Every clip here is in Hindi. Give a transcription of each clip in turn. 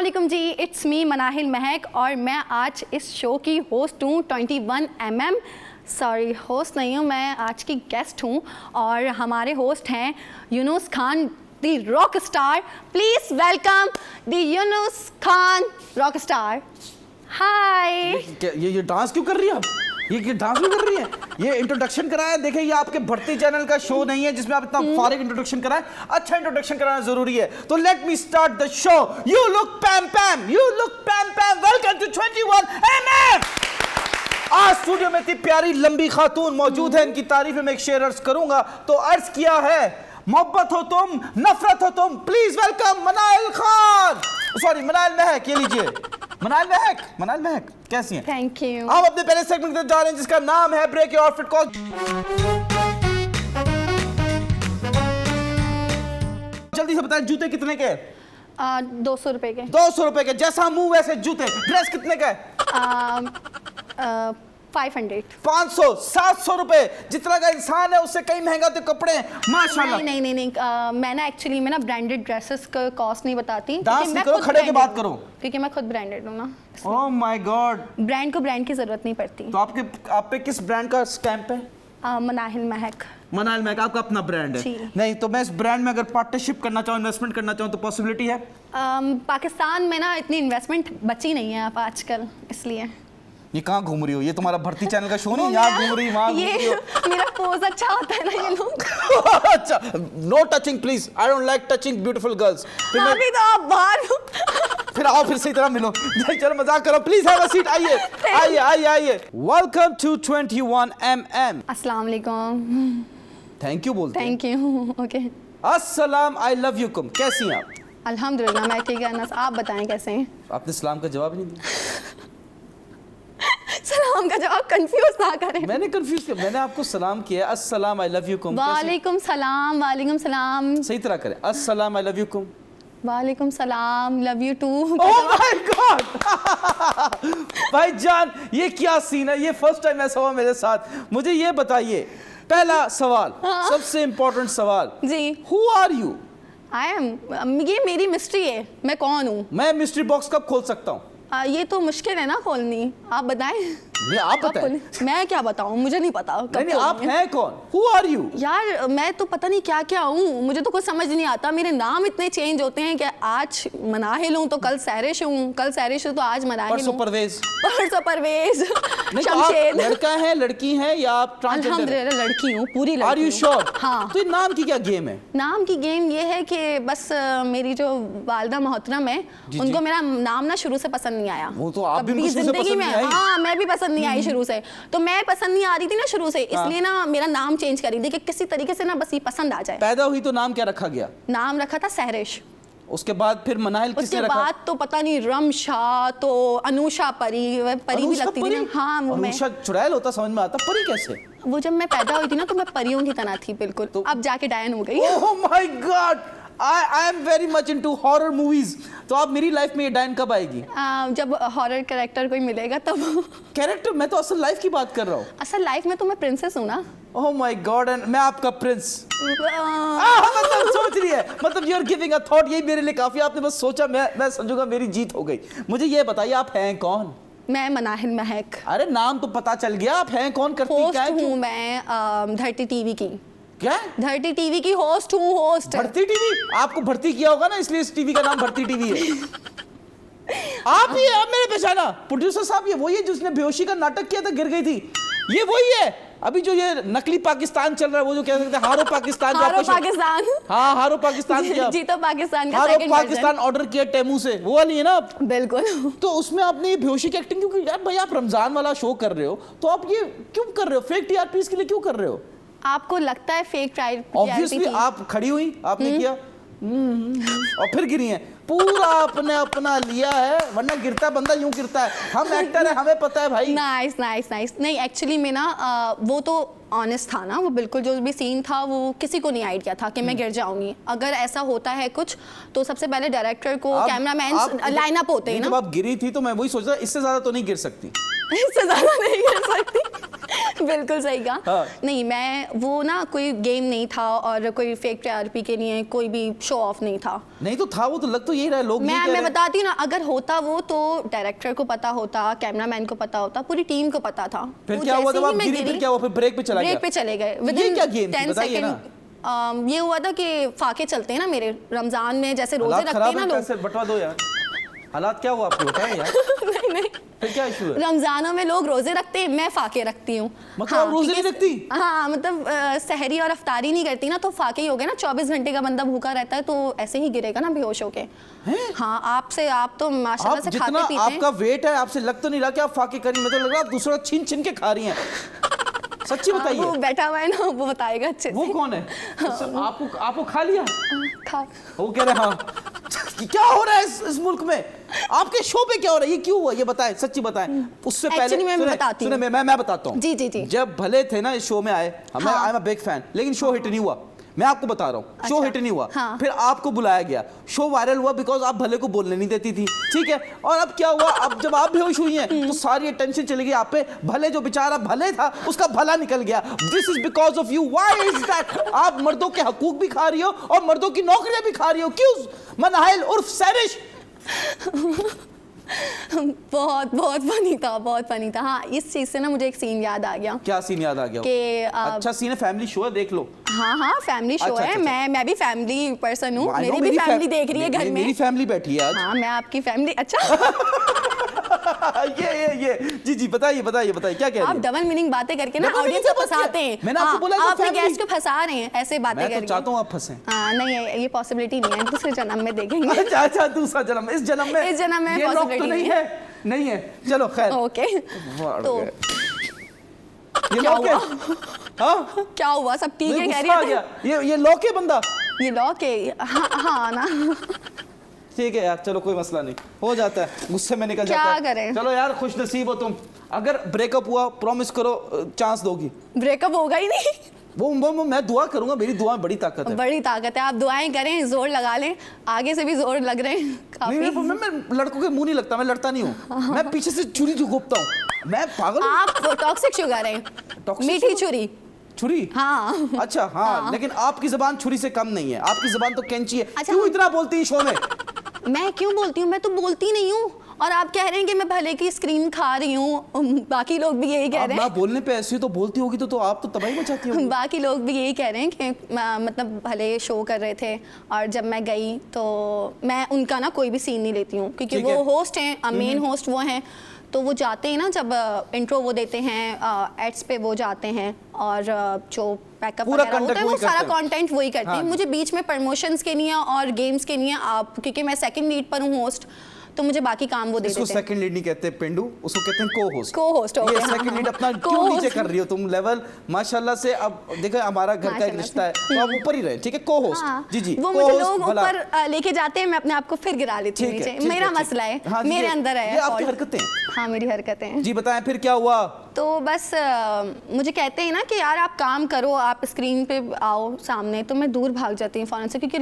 अस्सलामुअलैकुम जी, इट्स मी मनाहिल महक और मैं आज इस शो की होस्ट हूँ 21mm। सॉरी, होस्ट नहीं हूँ, मैं आज की गेस्ट हूँ और हमारे होस्ट हैं Yunus Khan the rock star. Please welcome the Yunus Khan rock star. Hi. ये डांस क्यों कर रही है आप? ये डांस क्यों कर रही है? ये इंट्रोडक्शन कराया। देखिए, ये आपके भर्ती चैनल का शो नहीं है जिसमें आप इतना फारिग इंट्रोडक्शन कराएं। अच्छा इंट्रोडक्शन कराना जरूरी है। तो let me start the show. You look pam pam, you look pam pam. Welcome to 21mm। आज स्टूडियो में इतनी प्यारी लंबी खातून मौजूद है, इनकी तारीफ में एक शेर अर्ज करूंगा। तो अर्ज किया है, मोहब्बत हो तुम, नफरत हो तुम, please welcome Manahil Khan, sorry Manahil महक। ये लीजिए मनाहिल महक। मनाहिल महक कैसी हैं? Thank you. हम अपने पहले सेगमेंट की तरफ जा रहे हैं जिसका नाम है ब्रेक योर आउटफिट कॉल। जल्दी से बताएं, जूते कितने के? 200 रुपए के। 200 रुपए के। जैसा मुंह वैसे जूते। ड्रेस कितने का है? 500। 500, 700 रुपए। जितना का इंसान है उससे कहीं महंगा तो कपड़े हैं माशाल्लाह। नहीं, मैं ना एक्चुअली मैं ना ब्रांडेड ड्रेसेस का कॉस्ट नहीं बताती। डांस नहीं करो, खड़े के बात करो। क्योंकि मैं खुद ब्रांडेड हूँ ना। ओह माय गॉड। ब्रांड को ब्रांड की जरूरत नहीं पड़ती। तो आप पे किस ब्रांड का स्टैंप है? मनाहिल महक। मनाहिल महक आपका अपना ब्रांड है? नहीं, तो मैं इस ब्रांड में अगर पार्टनरशिप करना चाहूँ, इन्वेस्टमेंट करना चाहूँ तो पॉसिबिलिटी है? पाकिस्तान में ना इतनी इन्वेस्टमेंट बची नहीं है आप आजकल, इसलिए। ये कहाँ घूम रही हो? ये तुम्हारा भर्ती चैनल का शो नहीं? यहाँ घूम रही, वहाँ घूम रही हो। मेरा पोज अच्छा होता है ना, ये लोग। अच्छा, no touching please. I don't like touching beautiful girls. अभी तो आप बाहर हो। फिर आओ, फिर सही तरह मिलो। चलो मजाक करो, प्लीज हैव अ सीट। आइए आइए आइए आइए। Welcome to 21mm। अस्सलाम वालेकुम। थैंक यू बोलते हैं। Thank you. ओके। अस्सलाम, आई लव यू कुम। कैसी हैं आप? अल्हम्दुलिल्लाह मैं ठीक है। आप बताएं कैसे हैं? आपने सलाम का जवाब ही नहीं दिया। सलाम का जवाब कंफ्यूज ना करें। मैंने कंफ्यूज किया, मैंने आपको सलाम किया। अस्सलाम, आई लव यू कुम। वालेकुम सलाम। वालेकुम सलाम। सही तरह करें। अस्सलाम, आई लव यू कुम। वालेकुम सलाम, love you too. Oh my God. भाईजान, ये क्या सीन है? ये फर्स्ट टाइम ऐसा हुआ मेरे साथ। मुझे ये बताइए, पहला सवाल, सबसे इंपॉर्टेंट सवाल जी, who are you? I am, ये मेरी मिस्ट्री है। मैं कौन हूँ? मैं मिस्ट्री बॉक्स कब खोल सकता हूँ? ये तो मुश्किल है ना खोलनी। आप बताएं। ये आप बताएं। मैं क्या बताऊं, मुझे नहीं पता। नहीं, आप हैं कौन? Who are you? यार मैं तो पता नहीं क्या क्या हूँ, मुझे तो कुछ समझ नहीं आता। मेरे नाम इतने चेंज होते हैं कि आज मनाहिल हूँ तो कल सैरिश हूँ, कल सैरिश हूँ तो आज मनाहिल हूँ। परसों परवेज। परसों परवेज। शमशेद। लड़का है, लड़की है या आप ट्रांसजेंडर? अल्हम्दुलिल्लाह लड़की हूँ, पूरी लड़की। Are you sure? हाँ। तो ये नाम की क्या गेम है? नाम की गेम ये है कि बस मेरी जो वालिदा मोहतरम है, उनको मेरा नाम ना शुरू से पसंद नहीं आया। वो तो आप भी जिंदगी में। हाँ, मैं भी पसंद नहीं आई शुरू से। तो मैं पसंद नहीं आ रही थी ना शुरू से, इसलिए ना मेरा नाम चेंज कर रही थी कि किसी तरीके से ना बस ये पसंद आ जाए। पैदा हुई तो नाम क्या रखा गया? नाम रखा था सहरिश। उसके बाद फिर मनाहिल किसने रखा? उसके बाद तो पता नहीं रमशा, तो अनुषा, परी भी लगती थी ना। हाँ, अनुषा चुड़ैल होता, समझ में आता। परी कैसे? वो जब मैं पैदा हुई थी ना तो मैं परियों की तरह थी बिल्कुल। तो अब जाके डायन हो गई। ओह my God, I am very much into horror movies. तो आप मेरी लाइफ में ये डायन कब आएगी? जब हॉरर कैरेक्टर कोई मिलेगा तब। कैरेक्टर? मैं तो असल लाइफ की बात कर रहा हूँ। असल लाइफ में तो मैं प्रिंसेस हूँ ना। ओह माय गॉड, एंड मैं आपका प्रिंस। मतलब सोच रही है, मतलब you are giving a thought. यही मेरे लिए काफी। आपने बस सोचा, मैं समझूंगा मेरी जीत हो गई। मुझे ये बताइए, आप हैं कौन? मैं मनाहिल महक। अरे नाम तो पता चल गया, आप हैं कौन? करती क्या हूँ मैं धरती टीवी की। क्या? धरती टीवी की होस्ट हूँ। होस्ट भर्ती टीवी? आपको भर्ती किया होगा ना, इसलिए इस टीवी का नाम भर्ती टीवी है। आप ही, आप मेरे पहचाना? प्रोड्यूसर साहब, ये वही है जिसने बेहोशी का नाटक किया था, गिर गई थी। ये वही है। अभी जो ये नकली पाकिस्तान चल रहा है, वो जो कह सकते हैं हारो पाकिस्तान। हारो पाकिस्तान। हाँ, हारो पाकिस्तान किया। जीतो पाकिस्तान का हारो पाकिस्तान ऑर्डर किया टेमू से, वो वाली है ना? बिल्कुल। तो उसमें आपने ये बेहोशी की एक्टिंग क्यों की? यार भाई, आप रमजान वाला शो कर रहे हो तो आप ये क्यों कर रहे हो? फेक टीआरपीस के लिए क्यों कर रहे हो? आपको लगता है फेक टीआरपी? ऑब्वियसली आप खड़ी हुई, आपने किया और फिर गिरी हैं। पूरा आपने अपना लिया है, वरना गिरता बंदा यूं गिरता है। हम एक्टर है, हमें पता है भाई। Nice nice nice. नहीं एक्चुअली में ना वो तो ऑनेस्ट था ना, वो बिल्कुल जो भी सीन था वो किसी को नहीं आइडिया था कि मैं गिर जाऊंगी। अगर ऐसा होता है कुछ तो सबसे पहले डायरेक्टर को, कैमरामैन लाइन अप होते हैं ना। जब आप गिरी थी तो मैं वही सोच रहा, इससे ज्यादा तो नहीं गिर सकती। इससे ज्यादा नहीं गिर सकती। बिल्कुल सही कहा। हाँ। नहीं, मैं वो ना कोई गेम नहीं था और कोई फेक टीआरपी के लिए कोई भी शो ऑफ नहीं था। नहीं तो था, वो तो लग तो यही रहा है, लोग यही कह रहे मैं हैं। बताती हूँ ना, अगर होता वो तो डायरेक्टर को पता होता, कैमरामैन को पता होता, पूरी टीम को पता था। फिर तो क्या हुआ जैसे जब ही आप मैं गिरी, फिर क्या हुआ, फिर ब्रेक पे चला गया? ब्रेक पे चले गए। ये क्या गेम थी, बताइए ना। ये हुआ था कि फाके चलते हैं ना मेरे रमजान में, जैसे रोजे हालात रखते खराब हैं है, ना कैसे बटवा दो यार। हालात क्या हुआ आपको, बताएं यार। नहीं नहीं, फिर क्या इशू है? रमजानों में लोग रोजे रखते हैं, मैं फाके रखती हूँ। मतलब आप रोजे नहीं रखती? हाँ, मतलब सहरी और अफ्तारी नहीं करती ना, तो फाके ही हो गए ना। 24 घंटे का बंदा भूखा रहता है तो ऐसे ही गिरेगा ना बेहोश होके। हाँ, आपसे आप तो माशाल्लाह आप से जितना खाते पीते हैं। आपका वेट है, आपसे लग तो नहीं रहा कि आप फाके करी, मतलब लग रहा है आप दूसरा छीन छीन के खा रही हैं। सच्ची वो बताइए। बैठा हुआ है ना, वो बताएगा अच्छे से। वो कौन है? आपको खा लिया? खा वो कह रहे हैं हाँ। क्या हो रहा है इस मुल्क में? आपके शो पे क्या हो रहा है? ये क्यों हुआ? ये बताएं, सच्ची बताएं। उससे पहले Actually मैं बताती हूँ। मैं बताता हूँ। जी, जी, जी। जब भले थे ना इस शो में आए, हमें हाँ। I am a big fan, लेकिन शो हिट नहीं हुआ। मैं आपको बता रहा हूँ, शो अच्छा। हिट नहीं हुआ। हाँ। फिर आपको बुलाया गया, शो वायरल हुआ बिकॉज आप भले को बोलने नहीं देती थी, ठीक है। और अब क्या हुआ, अब जब आप बेहोश हुई हैं तो सारी अटेंशन चली गई आप पे। भले जो बेचारा भले था उसका भला निकल गया। This is because of you. Why is that? आप मर्दों के हकूक भी खा रही हो और मर्दों की नौकरियां भी खा रही हो। क्यों? मनाहिल उर्फ सैरिश। बहुत बहुत फनी था, बहुत फनी था। हाँ, इस चीज से ना मुझे एक सीन याद आ गया क्या सीन याद आ गया? कि अच्छा सीन है, फैमिली शो है, देख लो। हाँ हाँ, फैमिली शो अच्छा, है। अच्छा। मैं भी फैमिली पर्सन हूँ, I know, मेरी भी फैमिली देख रही है घर में। मेरी फैमिली बैठी है आज। हाँ, मैं आपकी फैमिली। अच्छा। ये जी जी, बताइए बताइए बताइए, क्या कह रही आप हैं? डबल मीनिंग बातें करके ना Double meaning ऑडियंस को क्या बात फंसाते है? हैं। मैंने आपको हाँ, बोला तो आप अपने family। गेस्ट को फंसा रहे हैं ऐसे बातें मैं तो करके। चाहता हूँ आप फंसे। हाँ, नहीं, ये पॉसिबिलिटी नहीं है, दूसरे जन्म में देखेंगे। अच्छा अच्छा, दूसरा जन्म, इस जन्म में इस जन्म में ये लॉक तो possibility नहीं नहीं है, नहीं है। चलो खैर। ओके, वाह, तो गए। ये क्या लॉक है? हुआ? हाँ, क्या हुआ? सब ठीक है, मुझे कह गुस्सा आ रही है? गया। ये लॉक है बंदा। ये लॉक है। हाँ हाँ ना। ठीक है यार, चलो कोई मसला नहीं, हो जाता है, गुस्से में निकल क्या जाता है। करें? चलो यार, खुश नसीब हो तुम। अगर ब्रेकअप हुआ, प्रॉमिस करो चांस दोगी। ब्रेकअप होगा ही नहीं। वो मैं दुआ करूंगा, मेरी दुआ में बड़ी ताकत है। बड़ी ताकत है, आप दुआएं करें, जोर लगा लें। आगे से भी जोर लग रहे हैं काफी। नहीं, मैं लड़कों के मुंह नहीं लगता, मैं लड़ता नहीं हूँ। मैं पीछे से छुरी घोपता हूँ, मैं पागल हूँ। आप टॉक्सिक शुगर हैं। Toxic मीठी sugar? छुरी। छुरी? हाँ। अच्छा हाँ, लेकिन आपकी जबान छुरी से कम नहीं है, आपकी जबान तो कैंची है। अच्छा, क्यों इतना बोलती है शो में? मैं क्यों बोलती हूँ? मैं तो बोलती नहीं हूँ। और आप कह रहे हैं कि मैं भले की स्क्रीन खा रही हूँ, बाकी लोग भी यही कह अब रहे मैं हैं। बोलने पे ऐसी तो बोलती होगी तो आप तो तबाही मचाती होगी। बाकी लोग भी यही कह रहे हैं कि मतलब भले शो कर रहे थे और जब मैं गई तो मैं उनका ना कोई भी सीन नहीं लेती हूँ, क्योंकि ठीक वो है। होस्ट हैं, मेन होस्ट वो हैं। तो वो जाते हैं ना, जब इंट्रो वो देते हैं, एड्स पे वो जाते हैं और जो बैकअप पूरा वगैरह होता है content वो वही सारा करते हैं। कंटेंट वही करते हैं। हाँ। मुझे बीच में प्रमोशंस के लिए और गेम्स के लिए आप, क्योंकि मैं सेकंड लीड पर हूँ होस्ट, तो मुझे बाकी काम वो दे इसको देते हैं। सेकंड लीड नहीं कहते पेंडू, उसको कहते हैं को होस्ट। Co-host, okay, ये हाँ, सेकंड लीड हाँ। अपना क्यों Co-host। नीचे कर रही हो तुम लेवल? माशाल्लाह से अब देखो हमारा घर का एक माशाल्लाह रिश्ता है, तो आप ऊपर ही रहे, ठीक है? को होस्ट। हाँ, जी जी, वो मुझे co-host लोग भला। ऊपर लेके जाते हैं, मैं अपने आप को फिर गिरा लेती हूँ ठीक है, नीचे। ठीक मेरा ठीक। मसला है, हाँ जी, मेरे ये- अंदर है ये आपकी fault। हरकतें हैं। हाँ, मेरी हरकतें हैं। जी बताएं फिर क्या हुआ? तो बस मुझे कहते हैं ना कि यार आप काम करो, आप स्क्रीन पे आओ सामने, तो मैं दूर भाग जाती हूँ फ़ौरन से, क्योंकि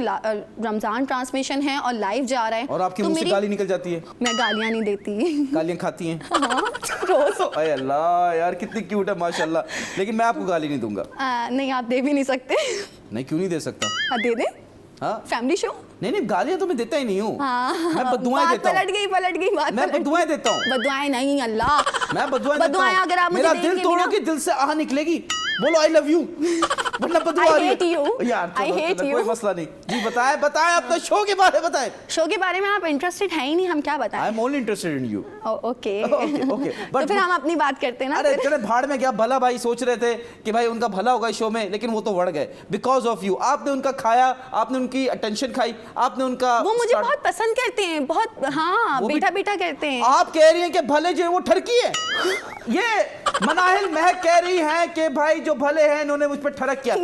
रमज़ान ट्रांसमिशन है और लाइव जा रहा है। और आपके तो मुंह से मेरी- गाली निकल जाती है? मैं गालियाँ नहीं देती। गालियां खाती हैं? हाँ, रोज। अरे अल्लाह यार, कितनी क्यूट है माशाल्लाह, लेकिन मैं आपको गाली नहीं दूंगा। नहीं, आप दे भी नहीं सकते। नहीं, क्यों नहीं दे सकता? दे दे, हाँ, फैमिली शो। नहीं गालियां तो मैं देता ही नहीं हूँ। हाँ, मैं बदुआएं बात देता हूँ। पलट गई बात मैं पलट गई। बदुआएं देता हूँ। बदुआएं नहीं, अल्लाह। मैं बदुआएं देता बदुआएं हूँ। अगर आप मुझे मेरा देंगे दिल भी तोड़ोगे, ना- दिल से आह निकलेगी, बोलो आई लव यू, मतलब बदुआ आ I रही है। hate you. यार I चलो, hate चलो, you. कोई मसला नहीं। जी बताएं अपने शो के बारे में बताएं। शो के बारे में आप इंटरेस्टेड है ही नहीं, हम क्या आई बताएं? Am only interested in you. Okay. Okay तो फिर हम अपनी बात करते हैं ना। अरे फिर। चले भाड़ में, क्या भला भाई सोच रहे थे कि भाई उनका भला होगा इस शो में, लेकिन वो तो बढ़ गए बिकॉज ऑफ यू। आपने उनका खाया, आपने उनकी अटेंशन खाई, आपने उनका वो मुझे बहुत पसंद करते हैं, बहुत। हाँ, वो भी- बेटा बेटा करते हैं। आप कह रही हैं कि भले जो है वो ठरकी है। ये मनाहिल महक कह रही हैं कि भाई जो भले हैं इन्होंने मुझ पर ठरक किया,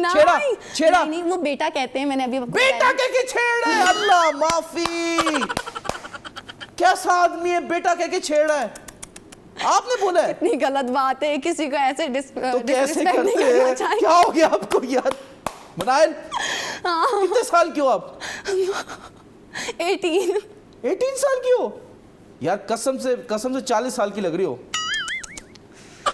छेड़ा। नहीं, वो बेटा कहते हैं, मैंने अभी आपको बेटा बताया। कह के छेड़ है? अल्लाह माफी, कैसा आदमी है, बेटा कह के छेड़ है? आपने बोला है? इतनी गलत बात है, किसी को ऐसे तो कैसे disrespect नहीं करते करना हैं? चाहिए। क्या हो गया आपको यार? मनाहिल कितने साल की हो आप? 18 साल की हो यार? कसम से 40 साल की लग रही हो।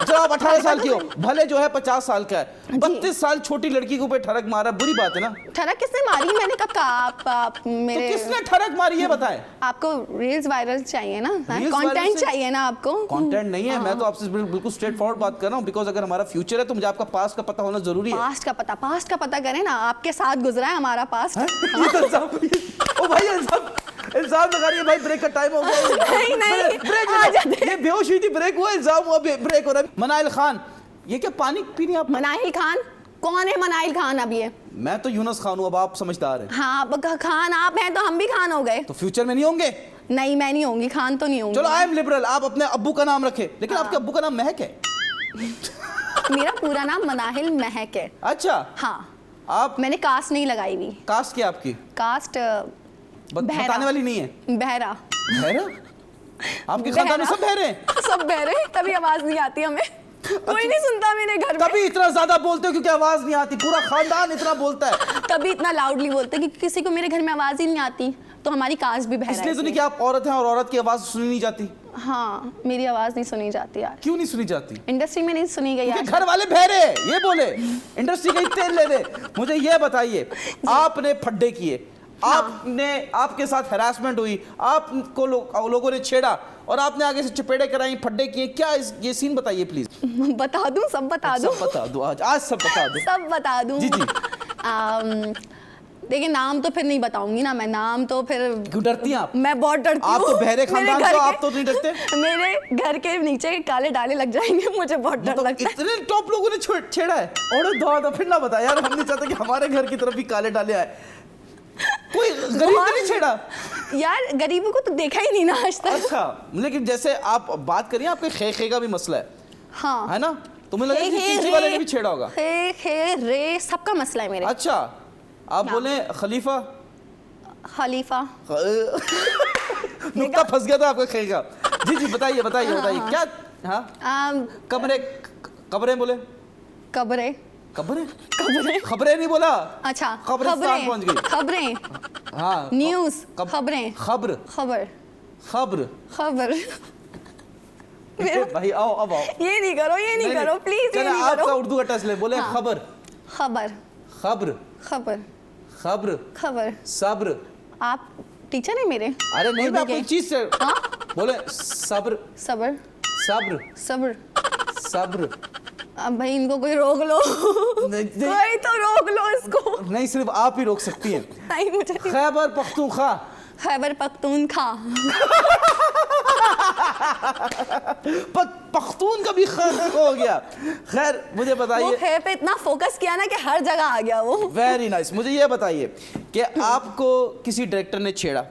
जब आप 18 साल की हो, भले जो है 50 साल का है, 32 साल छोटी लड़की के ऊपर ठरक मारा, बुरी बात है ना। ठरक किसने मारी? मैंने कब कहा? आप मेरे तो किसने ठरक मारी ये बताएं। आपको रील्स वायरल चाहिए ना, Reels कंटेंट viral से- चाहिए ना आपको। कंटेंट नहीं है, मैं तो आपसे बिल्कुल स्ट्रेट फॉरवर्ड बात कर रहा हूँ, बिकॉज अगर हमारा फ्यूचर है तो मुझे आपका पास्ट का पता होना जरूरी है। पास्ट का पता करें ना, आपके साथ गुजरा है हमारा पास्ट। ये तो इल्जाम- ओ भाई इल्जाम लगा रही है भाई, ब्रेक का टाइम हो गया। नहीं, ब्रेक आ जाते। ये बेहोश हुई थी, ब्रेक हुआ, इल्जाम हुआ, ब्रेक हो रहा है। मनाइल खान, ये क्या पानी पी रही हैं आप? मनाइल खान कौन है? मनाइल खान अब ये? मैं तो यूनुस खान हूँ, अब आप समझदार हैं। हाँ, खान आप हैं तो हम भी खान हो गए। तो फ्यूचर में नहीं होंगे? नहीं, मैं नहीं होंगी खान, तो नहीं होंगी। चलो आई एम लिबरल, आप अपने अब्बू का नाम रखे, लेकिन आपके अब्बू का नाम महक है। मेरा पूरा नाम मनाहिल महक है। अच्छा, हाँ, आप मैंने कास्ट नहीं लगाई हुई। कास्ट क्या आपकी? कास्ट बहरा। बताने वाली नहीं है। बहरा। बहरा? आपके खानदान में सब बहरे हैं? सब बहरे, तभी आवाज नहीं आती हमें। कोई नहीं सुनता मेरे घर में। तभी इतना ज्यादा बोलते हो क्योंकि आवाज नहीं आती, पूरा खानदान इतना बोलता है। तभी इतना लाउडली बोलते हैं कि किसी को मेरे घर में आवाज ही नहीं आती, तो हमारी कास्ट भी बहरा है। इसलिए तो नहीं कि आप औरत हैं और औरत की आवाज सुनी नहीं जाती। हाँ, मेरी आवाज नहीं सुनी जाती यार, क्यों नहीं सुनी जाती? इंडस्ट्री में नहीं सुनी गई क्योंकि यार। घर वाले बहरे हैं, ये बोले इंडस्ट्री का ही तेल ले ले। मुझे ये बताइए, आपने फड्डे किए, आपने, आपके साथ हरासमेंट हुई, आपको लोगों ने छेड़ा और आपने आगे से चपेड़े कराई, फड्डे किए, क्या ये सीन बताइए प्लीज। बता दूं? सब बता दूं? सब बता दो, आज सब बता दो। सब बता दूं? जी जी। देखिए, नाम तो फिर नहीं बताऊंगी ना मैं, नाम तो फिर। क्यों डरती हैं आप? मैं बहुत डरती हूँ। आप तो बहरे मेरे खानदान घर को, के- आप तो नहीं डरते? मेरे घर के नीचे काले डाले लग जाएंगे, मुझे बहुत डर लगता है। इतने टॉप लोगों ने छेड़ा है। और दो फिर ना बता यार, हम नहीं चाहते कि हमारे घर की तरफ भी काले डाले आए। कोई गरीब ने नहीं छेड़ा यार, गरीबों को तो देखा ही नहीं ना आज तक। अच्छा, लेकिन जैसे आप बात करिए, आपके खे का भी मसला है, हाँ, है ना? तो मुझे लगा कि किसी वाले ने भी छेड़ा होगा। खे रे सबका मसला है मेरे। अच्छा, आप बोले खलीफा खलीफा। नुक्ता फंस गया था आपका खे का। जी जी, बताइए बताइए बताइए क्या? हाँ, कब्रें बोले? कब्रें। खबरें नहीं बोला। अच्छा, कब्रिस्तान पहुंच गई। खबरें। हाँ, न्यूज़, खबरें। खबर भाई आओ, अब आओ। ये नहीं करो प्लीज, ये नहीं आपका करो। उर्दू का टच ले, बोले खबर खबर। सब्र। आप टीचर है मेरे? अरे नहीं, मैं उर्दू आपको के। एक चीज से हाँ? बोले सब्र सबर। सब्र। अब भाई इनको कोई रोक लो। नहीं, कोई तो रोक लो इसको। नहीं, सिर्फ आप ही रोक सकती हैं। नहीं, मुझे खैबर पख्तूनख्वा। खैबर पख्तूनख्वा। पख्तून का भी हो गया। खैर, मुझे वो बताइए। खे पे इतना फोकस किया ना कि हर जगह आ गया वो। Very nice. मुझे ये बताइए कि आपको किसी डायरेक्टर ने छेड़ा,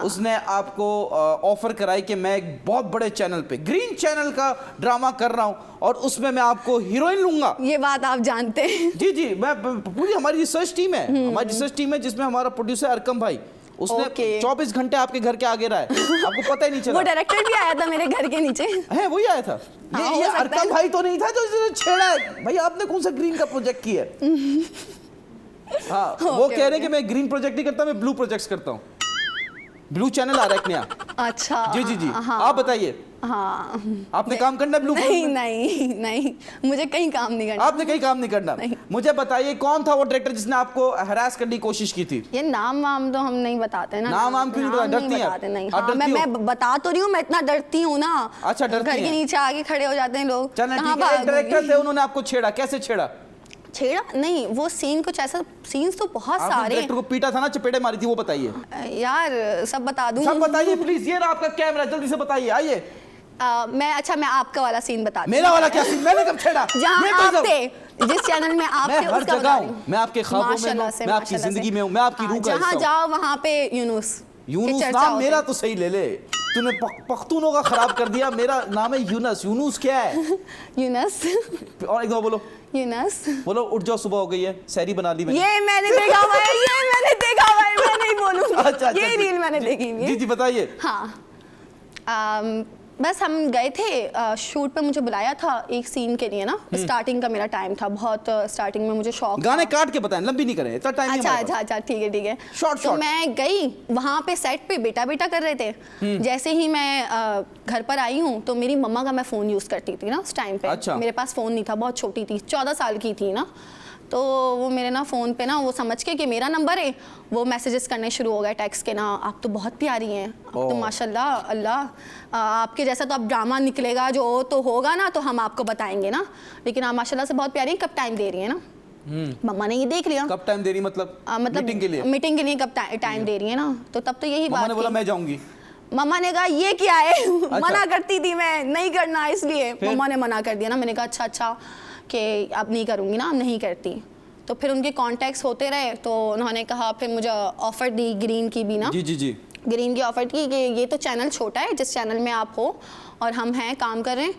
उसने आपको ऑफर कराई कि मैं एक बहुत बड़े चैनल पे, ग्रीन चैनल का ड्रामा कर रहा हूं और उसमें मैं आपको हीरोइन लूंगा। ये बात आप जानते हैं। जी जी, मैं पूरी हमारी रिसर्च टीम है, हमारी रिसर्च टीम है जिसमें हमारा प्रोड्यूसर अरकम भाई, उसने 24 घंटे आपके घर के आगे रहा है, आपको पता ही नहीं चला। वो डायरेक्टर भी आया था मेरे घर के नीचे। है, वही आया था। हाँ, ये हो सकता अरकम है। भाई तो नहीं था जो इसने छेड़ा है। भाई आपने कौन सा ग्रीन का प्रोजेक्ट किया है? हाँ, वो कह रहे हैं कि मैं ग्रीन प्रोजेक्ट नहीं करता, मैं ब्लू प्रोजेक्ट्स करता हूँ। ब्लू चैनल आ रहा है एक नया। अच्छा, जी जी जी, हाँ, आप बताइए। हाँ, आपने काम करना है ब्लू? नहीं, मुझे कहीं काम नहीं करना। आपने कहीं काम नहीं करना। मुझे बताइए, कौन था वो डायरेक्टर जिसने आपको हरास करने की कोशिश की थी? ये नाम वाम तो हम नहीं बताते ना। नाम क्यों नहीं बताते? डरती हैं आप? नहीं, आप हाँ, डरती हो? मैं बता तो रही हूँ, मैं इतना डरती हूँ ना। अच्छा, डरती घर के हैं। नीचे आगे खड़े हो जाते हैं लोग। चलो कहाँ ठीक है, एक भाग डायरेक्टर गई? थे, उन्होंने आपको छेड़ा, कैसे छेड़ा? छेड़ा नहीं, वो सीन कुछ ऐसा, सीन्स तो बहुत आपने सारे डायरेक्टर को पीटा था ना, चपेड़े मारी थी, वो बताइए। यार, सब बता दूं? सब बताइए प्लीज, ये रहा आपका कैमरा, जल्दी से बताइए, आइए। मैं आपका वाला सीन बता दूं। मेरा वाला क्या सीन? मैंने कब छेड़ा? जहाँ मैं आप तो थे, जिस चैनल में आप मैं थे, हर उसका जगह बता रही हूँ, मैं आपके ख्वाबों में हूँ, मैं आपकी जिंदगी में हूँ, मैं आपकी रूह का हिस्सा जहाँ हूँ। जाओ वहाँ पे यूनुस नाम मेरा तो सही ले ले, तूने पख्तूनों का खराब कर दिया। मेरा नाम है यूनुस। यूनुस क्या है? यूनुस। और एक दो बोलो। यूनुस। बोलो, उठ जाओ, सुबह हो गई है, सहरी बना ली मैंने। ये मैंने देखा हुआ है, मैं नहीं बोलूंगी। अच्छा, ये रील मैंने देखी हुई है। जी जी, बताइए। हाँ, बस हम गए थे शूट पे, मुझे बुलाया था एक सीन के लिए ना, स्टार्टिंग का मेरा टाइम था, बहुत स्टार्टिंग में मुझे शौक गाने था। काट के बताएं, लंबी नहीं करें, इतना टाइम नहीं हमारे पास। अच्छा ठीक है Short, तो short. मैं गई वहाँ पे, सेट पे बेटा कर रहे थे। जैसे ही मैं घर पर आई हूँ तो मेरी मम्मा का मैं फ़ोन यूज़ करती थी ना उस टाइम पे। अच्छा। मेरे पास फ़ोन नहीं था, बहुत छोटी थी, 14 साल की थी ना। तो वो मेरे ना फ़ोन पे ना वो समझ के कि मेरा नंबर है, वो मैसेजेस करने शुरू हो गए, टेक्स्ट के ना, आप तो बहुत प्यारी हैं, आप तो माशाल्लाह अल्लाह, आपके जैसा तो अब ड्रामा निकलेगा जो तो होगा ना, तो हम आपको बताएंगे ना, लेकिन आप माशाल्लाह से बहुत प्यारी हैं, कब टाइम दे रही हैं ना। मम्मा ने ये देख लिया। कब टाइम दे रही मतलब मीटिंग के लिए? मीटिंग के लिए कब टाइम दे रही है ना, तो तब तो यही मम्मा बात ने बोला थी। मैं जाऊंगी। मम्मा ने कहा ये क्या है मना करती थी मैं, नहीं करना, इसलिए मम्मा ने मना कर दिया ना। मैंने कहा अच्छा कि अब नहीं करूँगी ना, अब नहीं करती। तो फिर उनके कॉन्टैक्ट्स होते रहे, तो उन्होंने कहा, फिर मुझे ऑफ़र दी ग्रीन की भी ना। जी ग्रीन की ऑफ़र की कि ये तो चैनल छोटा है जिस चैनल में आप हो, और हम हैं काम कर रहे हैं,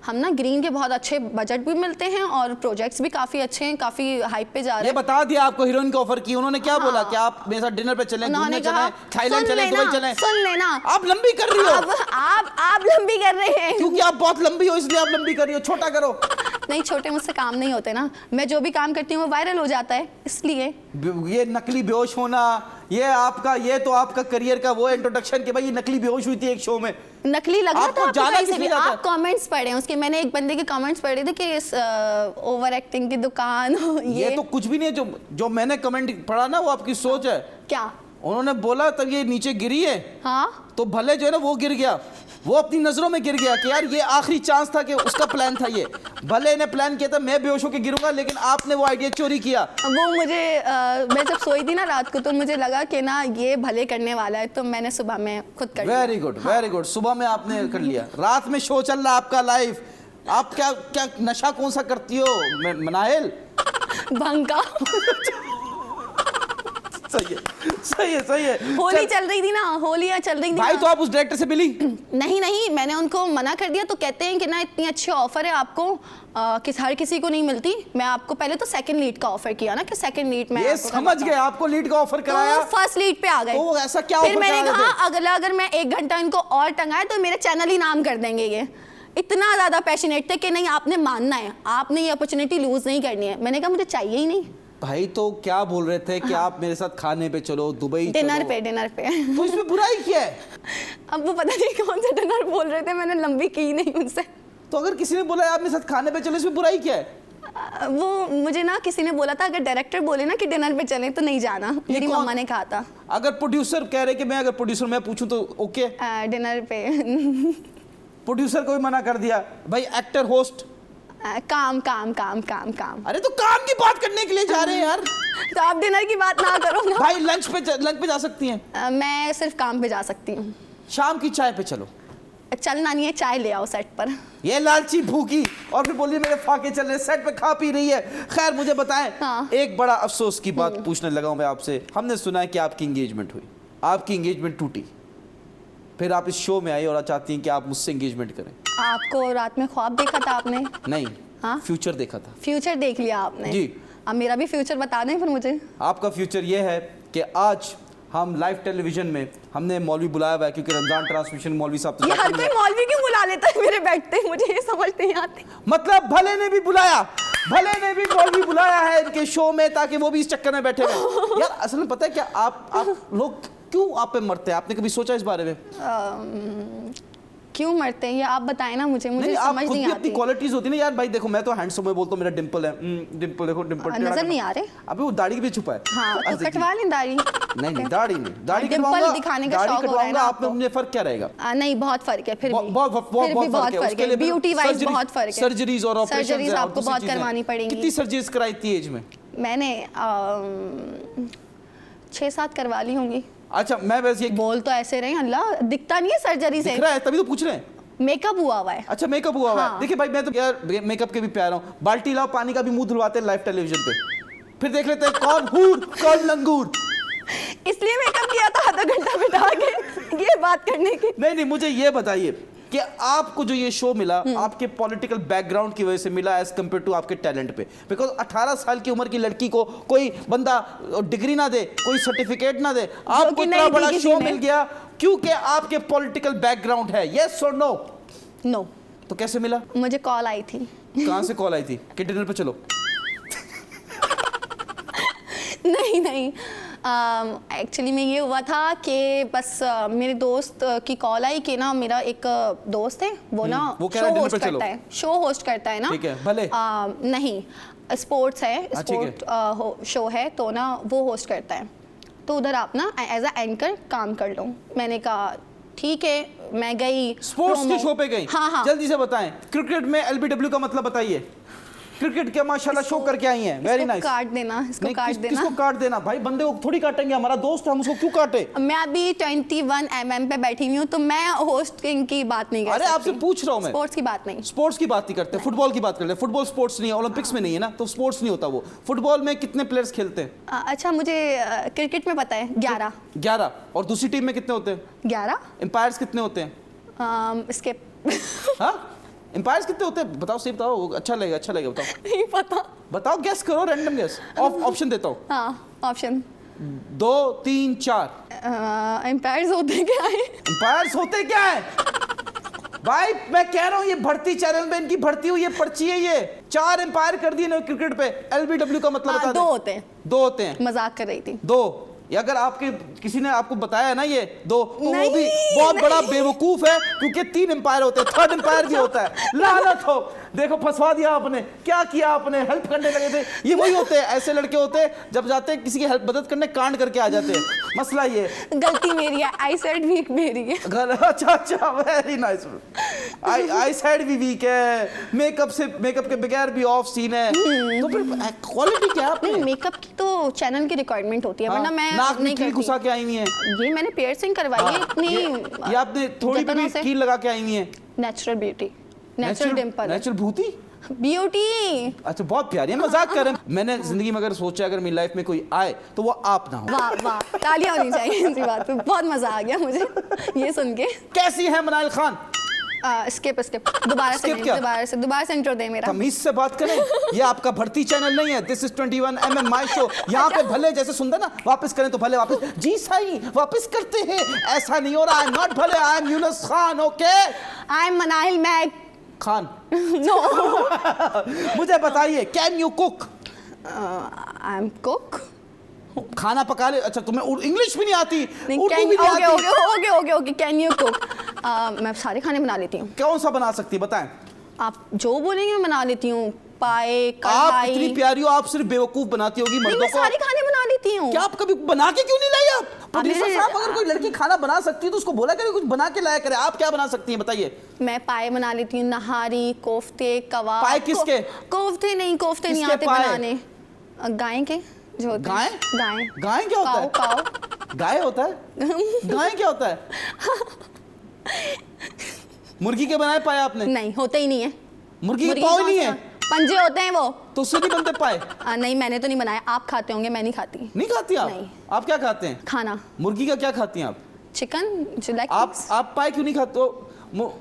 हम ना ग्रीन के बहुत अच्छे बजट भी मिलते हैं और प्रोजेक्ट्स भी काफ़ी अच्छे हैं, काफ़ी हाइप पे जा रहे ये हैं। बता दिया आपको, हीरोइन की ऑफर की, उन्होंने क्या बोला कि आप मेरे साथ डिनर पे चलें, घूमने चलें, थाईलैंड चलें, दुबई चलें? सुन लेना, आप लंबी कर रही हो। अब आप लंबी कर रहे हैं क्योंकि आप बहुत लंबी हो इसलिए आप लंबी कर रही हो, छोटा करो। नहीं, छोटे मुझसे काम नहीं होते ना, मैं जो भी काम करती हूँ वो वायरल हो जाता है, इसलिए। ये नकली बेहोश होना, ये तो आपका करियर का वो इंट्रोडक्शन कि भाई ये नकली बेहोश हुई थी एक शो में। नकली लग रहा आपको था जाना आपको किस कहीं लिए से भी। जाता है? आप कमेंट्स पढ़े हैं उसके, मैंने एक बंदे के कमेंट्स पढ़े थे कि इस ओवर एक्टिंग की दुकान ये तो कुछ भी नहीं है, जो मैंने कमेंट पढ़ा ना वो आपकी सोच है। क्या उन्होंने बोला तब ये नीचे गिरी है, हाँ, तो भले जो है ना वो गिर गया, वो अपनी नजरों में गिर गया कि यार ये आखिरी चांस था कि उसका प्लान था, ये भले इन्हें प्लान किया था मैं बेहोश होकर गिरूंगा, लेकिन आपने वो आइडिया चोरी किया। वो मुझे मैं जब सोई थी ना रात को, तो मुझे लगा कि ना ये भले करने वाला है, तो मैंने सुबह में खुद कर लिया। वेरी गुड, सुबह में आपने कर लिया, रात में शो चल रहा आपका लाइव। आप क्या नशा कौन सा करती हो मनाहिल? भंग का। सही है। होली चल रही थी ना, होलियाँ चल रही थी भाई ना। तो आप उस डायरेक्टर से मिली? नहीं, मैंने उनको मना कर दिया, तो कहते हैं कि ना इतनी अच्छी ऑफर है आपको, हर किसी को नहीं मिलती। मैं आपको पहले तो सेकंड लीड का ऑफर किया ना, कि सेकंड लीड में ये समझ गए, आपको लीड का ऑफर कराया, तो फर्स्ट लीड पे आ गए। तो ऐसा क्या फिर ऑफर मैंने करा रहे कहा अगर मैं 1 घंटा इनको और टंगाए तो मेरे चैनल ही नाम कर देंगे। ये इतना ज्यादा पैशनेट थे कि नहीं आपने मानना है, आपने ये अपॉर्चुनिटी लूज नहीं करनी है। मैंने कहा मुझे चाहिए ही नहीं। भाई तो क्या बोल रहे थे कि आप मेरे साथ खाने पे चलो, दुबई डिनर पे तो इसमें बुराई क्या है? अब वो पता नहीं कौन सा डिनर बोल रहे थे, मैंने लंबी की नहीं उनसे। तो अगर किसी ने बोला आप मेरे साथ खाने पे चलो, इसमें बुराई क्या है? वो मुझे ना किसी ने बोला था, अगर डायरेक्टर बोले ना कि डिनर पे चलें तो नहीं जाना, मेरी मम्मा ने कहा था। अगर प्रोड्यूसर कह रहे कि मैं, अगर प्रोड्यूसर मैं पूछूं तो ओके? डिनर पे प्रोड्यूसर को भी मना कर दिया, भाई एक्टर होस्ट काम। अरे तो काम की बात करने के लिए जा रहे हैं यार। तो आप डिनर की बात ना करो ना। भाई लंच पे जा सकती हैं। मैं सिर्फ काम पे जा सकती हूँ। शाम की चाय पे चलो। चलना नहीं है, चाय ले आओ सेट पर। ये लालची भूखी, और फिर बोलिए मेरे फाके चल रहे, सेट पे खा पी रही है। खैर मुझे बताएं, हाँ। एक बड़ा अफसोस की बात पूछने लगा हूं मैं आपसे। हमने सुना है कि आपकी एंगेजमेंट हुई, आपकी एंगेजमेंट टूटी, फिर आप इस शो में आई और चाहती हैं कि आप मुझसे एंगेजमेंट करें। आपको रात में ख्वाब देखा था आपने? नहीं, हाँ? फ्यूचर देखा था। फ्यूचर देख लिया आपने जी। अब मेरा भी फ्यूचर बता दें फिर मुझे। आपका फ्यूचर ये है कि आज हम लाइव टेलीविजन में हमने मौलवी बुलाया हुआ है, क्योंकि रमजान ट्रांसमिशन मौलवी साहब तो हर कोई मौलवी क्यों बुला लेता है मेरे बैठ पे, मुझे ये समझ नहीं आती। मतलब भले ने भी मौलवी बुलाया है इनके शो में, ताकि वो भी इस चक्कर में बैठे हुए। यार असल में पता है क्या, आप लोग क्यों आप पे मरते हैं? आपने कभी सोचा इस बारे में? क्यों मरते हैं ये आप बताएं ना मुझे समझ नहीं आती। अपनी क्वालिटीज होती है ना यार। भाई देखो, मैं तो हैंडसम है, बोलता हूं मेरा डिंपल है, डिंपल देखो, डिंपल नजर नहीं आ रहे। अबे वो दाढ़ी भी छुपा है। हाँ, तो कटवा लें दाढ़ी। नहीं, दाढ़ी डिंपल दिखाने का शौक हो रहा है ना आप में मुझे फर्क क्या रहेगा? नहीं, बहुत फर्क है, फिर भी बहुत फर्क है, ब्यूटी वाइज बहुत फर्क है। सर्जरीज और ऑपरेशंस आपको बहुत करवानी पड़ेंगी। कितनी सर्जरीज कराई थी एज में? मैंने 6-7 करवा ली होंगी। अच्छा, मैं वैसे बोल तो ऐसे रहे, अल्लाह दिखता नहीं है सर्जरी से। दिख रहा है तभी तो पूछ रहे हैं। मेकअप हुआ हुआ है। अच्छा, मेकअप हुआ हुआ है। देखिए भाई, मैं तो यार मेकअप के भी प्यार हूँ। बाल्टी लाओ, पानी का भी मुंह धुलवाते हैं लाइव टेलीविजन पे, फिर देख लेते हैं कौन हूर कौन लंगूर। इसलिए मेकअप किया था आधा घंटा बिठा के ये बात करने की। नहीं, मुझे ये बताइए कि आपको जो ये शो मिला आपके पॉलिटिकल बैकग्राउंड की वजह से मिला एज कम्पेयर टू आपके टैलेंट पे? बिकॉज 18 साल की उम्र की लड़की को कोई बंदा डिग्री ना दे, कोई सर्टिफिकेट ना दे, आपको इतना बड़ा शो मिल गया क्योंकि आपके पॉलिटिकल बैकग्राउंड है। यस और नो? नो। तो कैसे मिला? मुझे कॉल आई थी। कहाँ से कॉल आई थी कि डिनर पे चलो? नहीं नहीं, एक्चुअली में ये हुआ था कि बस मेरे दोस्त की कॉल आई कि ना मेरा एक दोस्त है वो ना वो कह रहा है शो dinner होस्ट पे चलो। करता है, शो होस्ट करता है ना। ठीक है, भले। नहीं, स्पोर्ट्स है, हाँ, ठीक है। स्पोर्ट शो है तो ना वो होस्ट करता है, तो उधर आप ना एज अ एंकर काम कर लो। मैंने कहा ठीक है, मैं गई स्पोर्ट्स के शो पे गई। हाँ हाँ। जल्दी से बताएं, क्रिकेट में LBW का मतलब बताइए। क्रिकेट के माशाल्लाह शो करके आई हैं, वेरी नाइस। काट देना इसको, काट देना। किसको काट देना भाई? बंदे को थोड़ी काटेंगे, हमारा दोस्त है, हम उसको क्यों काटे? मैं अभी 21 mm पे बैठी हुई हूँ तो मैं होस्टिंग की बात नहीं कर अरे सकती। आपसे पूछ रहा हूँ मैं, स्पोर्ट्स की बात नहीं। स्पोर्ट्स की बात नहीं करते, फुटबॉल की बात करते हैं। फुटबॉल स्पोर्ट्स नहीं है, ओलंपिक्स में नहीं है ना, तो स्पोर्ट्स नहीं होता वो। फुटबॉल में कितने प्लेयर्स खेलते हैं? अच्छा, मुझे क्रिकेट में पता है 11। 11। और दूसरी टीम में कितने होते हैं? 11। एम्पायर्स कितने होते हैं? इसके हाँ, एम्पायर्स कितने होते हैं? बताओ, सही बताओ, अच्छा लगेगा, अच्छा लगेगा, बताओ। नहीं पता। बताओ, गेस करो, रैंडम गेस। ऑप्शन देता हूँ। हाँ, ऑप्शन 2, 3, 4। एम्पायर्स होते क्या है? एम्पायर्स होते क्या है भाई? मैं कह रहा हूँ ये भर्ती चैनल में इनकी भर्ती हुई, ये पर्ची है ये। 4 एम्पायर कर दिए ना क्रिकेट पे। LBW का मतलब बता 2 होते हैं। 2 होते हैं। मजाक कर रही थी। 2। ये अगर आपके किसी ने आपको बताया ना ये 2, तो वो भी नहीं, बहुत नहीं। बड़ा बेवकूफ है, क्योंकि 3 एम्पायर होते हैं, 3rd एम्पायर भी होता है। लानत हो, देखो फंसवा दिया आपने। क्या किया आपने? हेल्प करने लगे थे। ये वही होते हैं, ऐसे लड़के होते हैं जब जाते हैं किसी की हेल्प मदद करने, कांड करके आ जाते हैं। मसला ये गलती मेरी है, आई सेड वीक मेरी है। अच्छा, वेरी नाइस। आई साइड भी वीक है, मेकअप के बगैर भी ऑफ सीन है, तो फिर क्वालिटी क्या है आपकी? नहीं, मेकअप की तो चैनल की रिक्वायरमेंट होती है, वरना मैं नाक में नहीं कील करती। घुसा के आई हुई है। ये मैंने पियर्सिंग करवाई है इतनी। ये आपने थोड़ी जतनों भी से। कील लगा के आई हुई है। Natural beauty, natural Dimple, natural भूती। ब्यूटी। अच्छा, बहुत प्यारी है, मजाक कर रहे हैं। मैंने जिंदगी में अगर सोचा अगर मेरी लाइफ में कोई आए तो वो आप ना हो। वाह वाह, तालियां होनी चाहिए इसी बात पे। बहुत मजा आ गया मुझे ये सुन के। कैसी है मनाइल खान? स्किप दोबारा से Skip नहीं, क्या? दोबारा से इंट्रो दे मेरा। तमीज से बात करें। ये आपका भर्ती चैनल नहीं है, this is 21 mm my show. यहाँ पे भले जैसे सुंदर ना वापस करें तो भले वापस, जी साई वापस करते हैं, ऐसा नहीं हो रहा। आई एम नॉट भले, I am Yunus Khan. Okay, I am मनाइल मैग खान। नो। मुझे बताइए, can you cook? I am cook. खाना पका ले? अच्छा, तुम्हें इंग्लिश भी नहीं आती, उर्दू भी नहीं ओके आती? Okay okay okay, can you cook? मैं सारे खाने बना लेती हूँ। कौन सा बना सकती है बताएं? आप जो बोलेंगे मैं बना लेती हूँ। पाए, आप कढ़ाई। इतनी प्यारी हो, आप सिर्फ बेवकूफ बनाती होगी नहीं, मर्दों मैं को। सारे खाने बना लेती हूँ। क्या आप कभी बना के क्यों नहीं लाई? आप प्रोड्यूसर अरे, साहब, अगर कोई लड़की खाना बना सकती है तो उसको बोला करे कुछ बना के लाया करे। आप क्या बना सकती हैं बताइए? मैं पाए बना लेती हूँ, नहारी, कोफ्ते, कबाब। पाए किसके? कोफ्ते नहीं किसके आते पाए? बनाने। गाय के जो होते हैं। गाय? गाय। गाय क्या होता है? काऊ। गाय होता है? गाय क्या होता है? मुर्गी के बनाए पाए आपने? नहीं, होते ही नहीं है। मुर्गी के मुर्गी पाँव कौन नहीं सा? है पंजे होते हैं वो। तो उससे नहीं बनते पाए? नहीं, मैंने तो नहीं बनाया। आप खाते होंगे, मैं नहीं खाती। नहीं खाती आप? नहीं। आप क्या खाते हैं? खाना मुर्गी का क्या खाती हैं आप? चिकन, जो लाइक आप पाए क्यों नहीं खाते हो?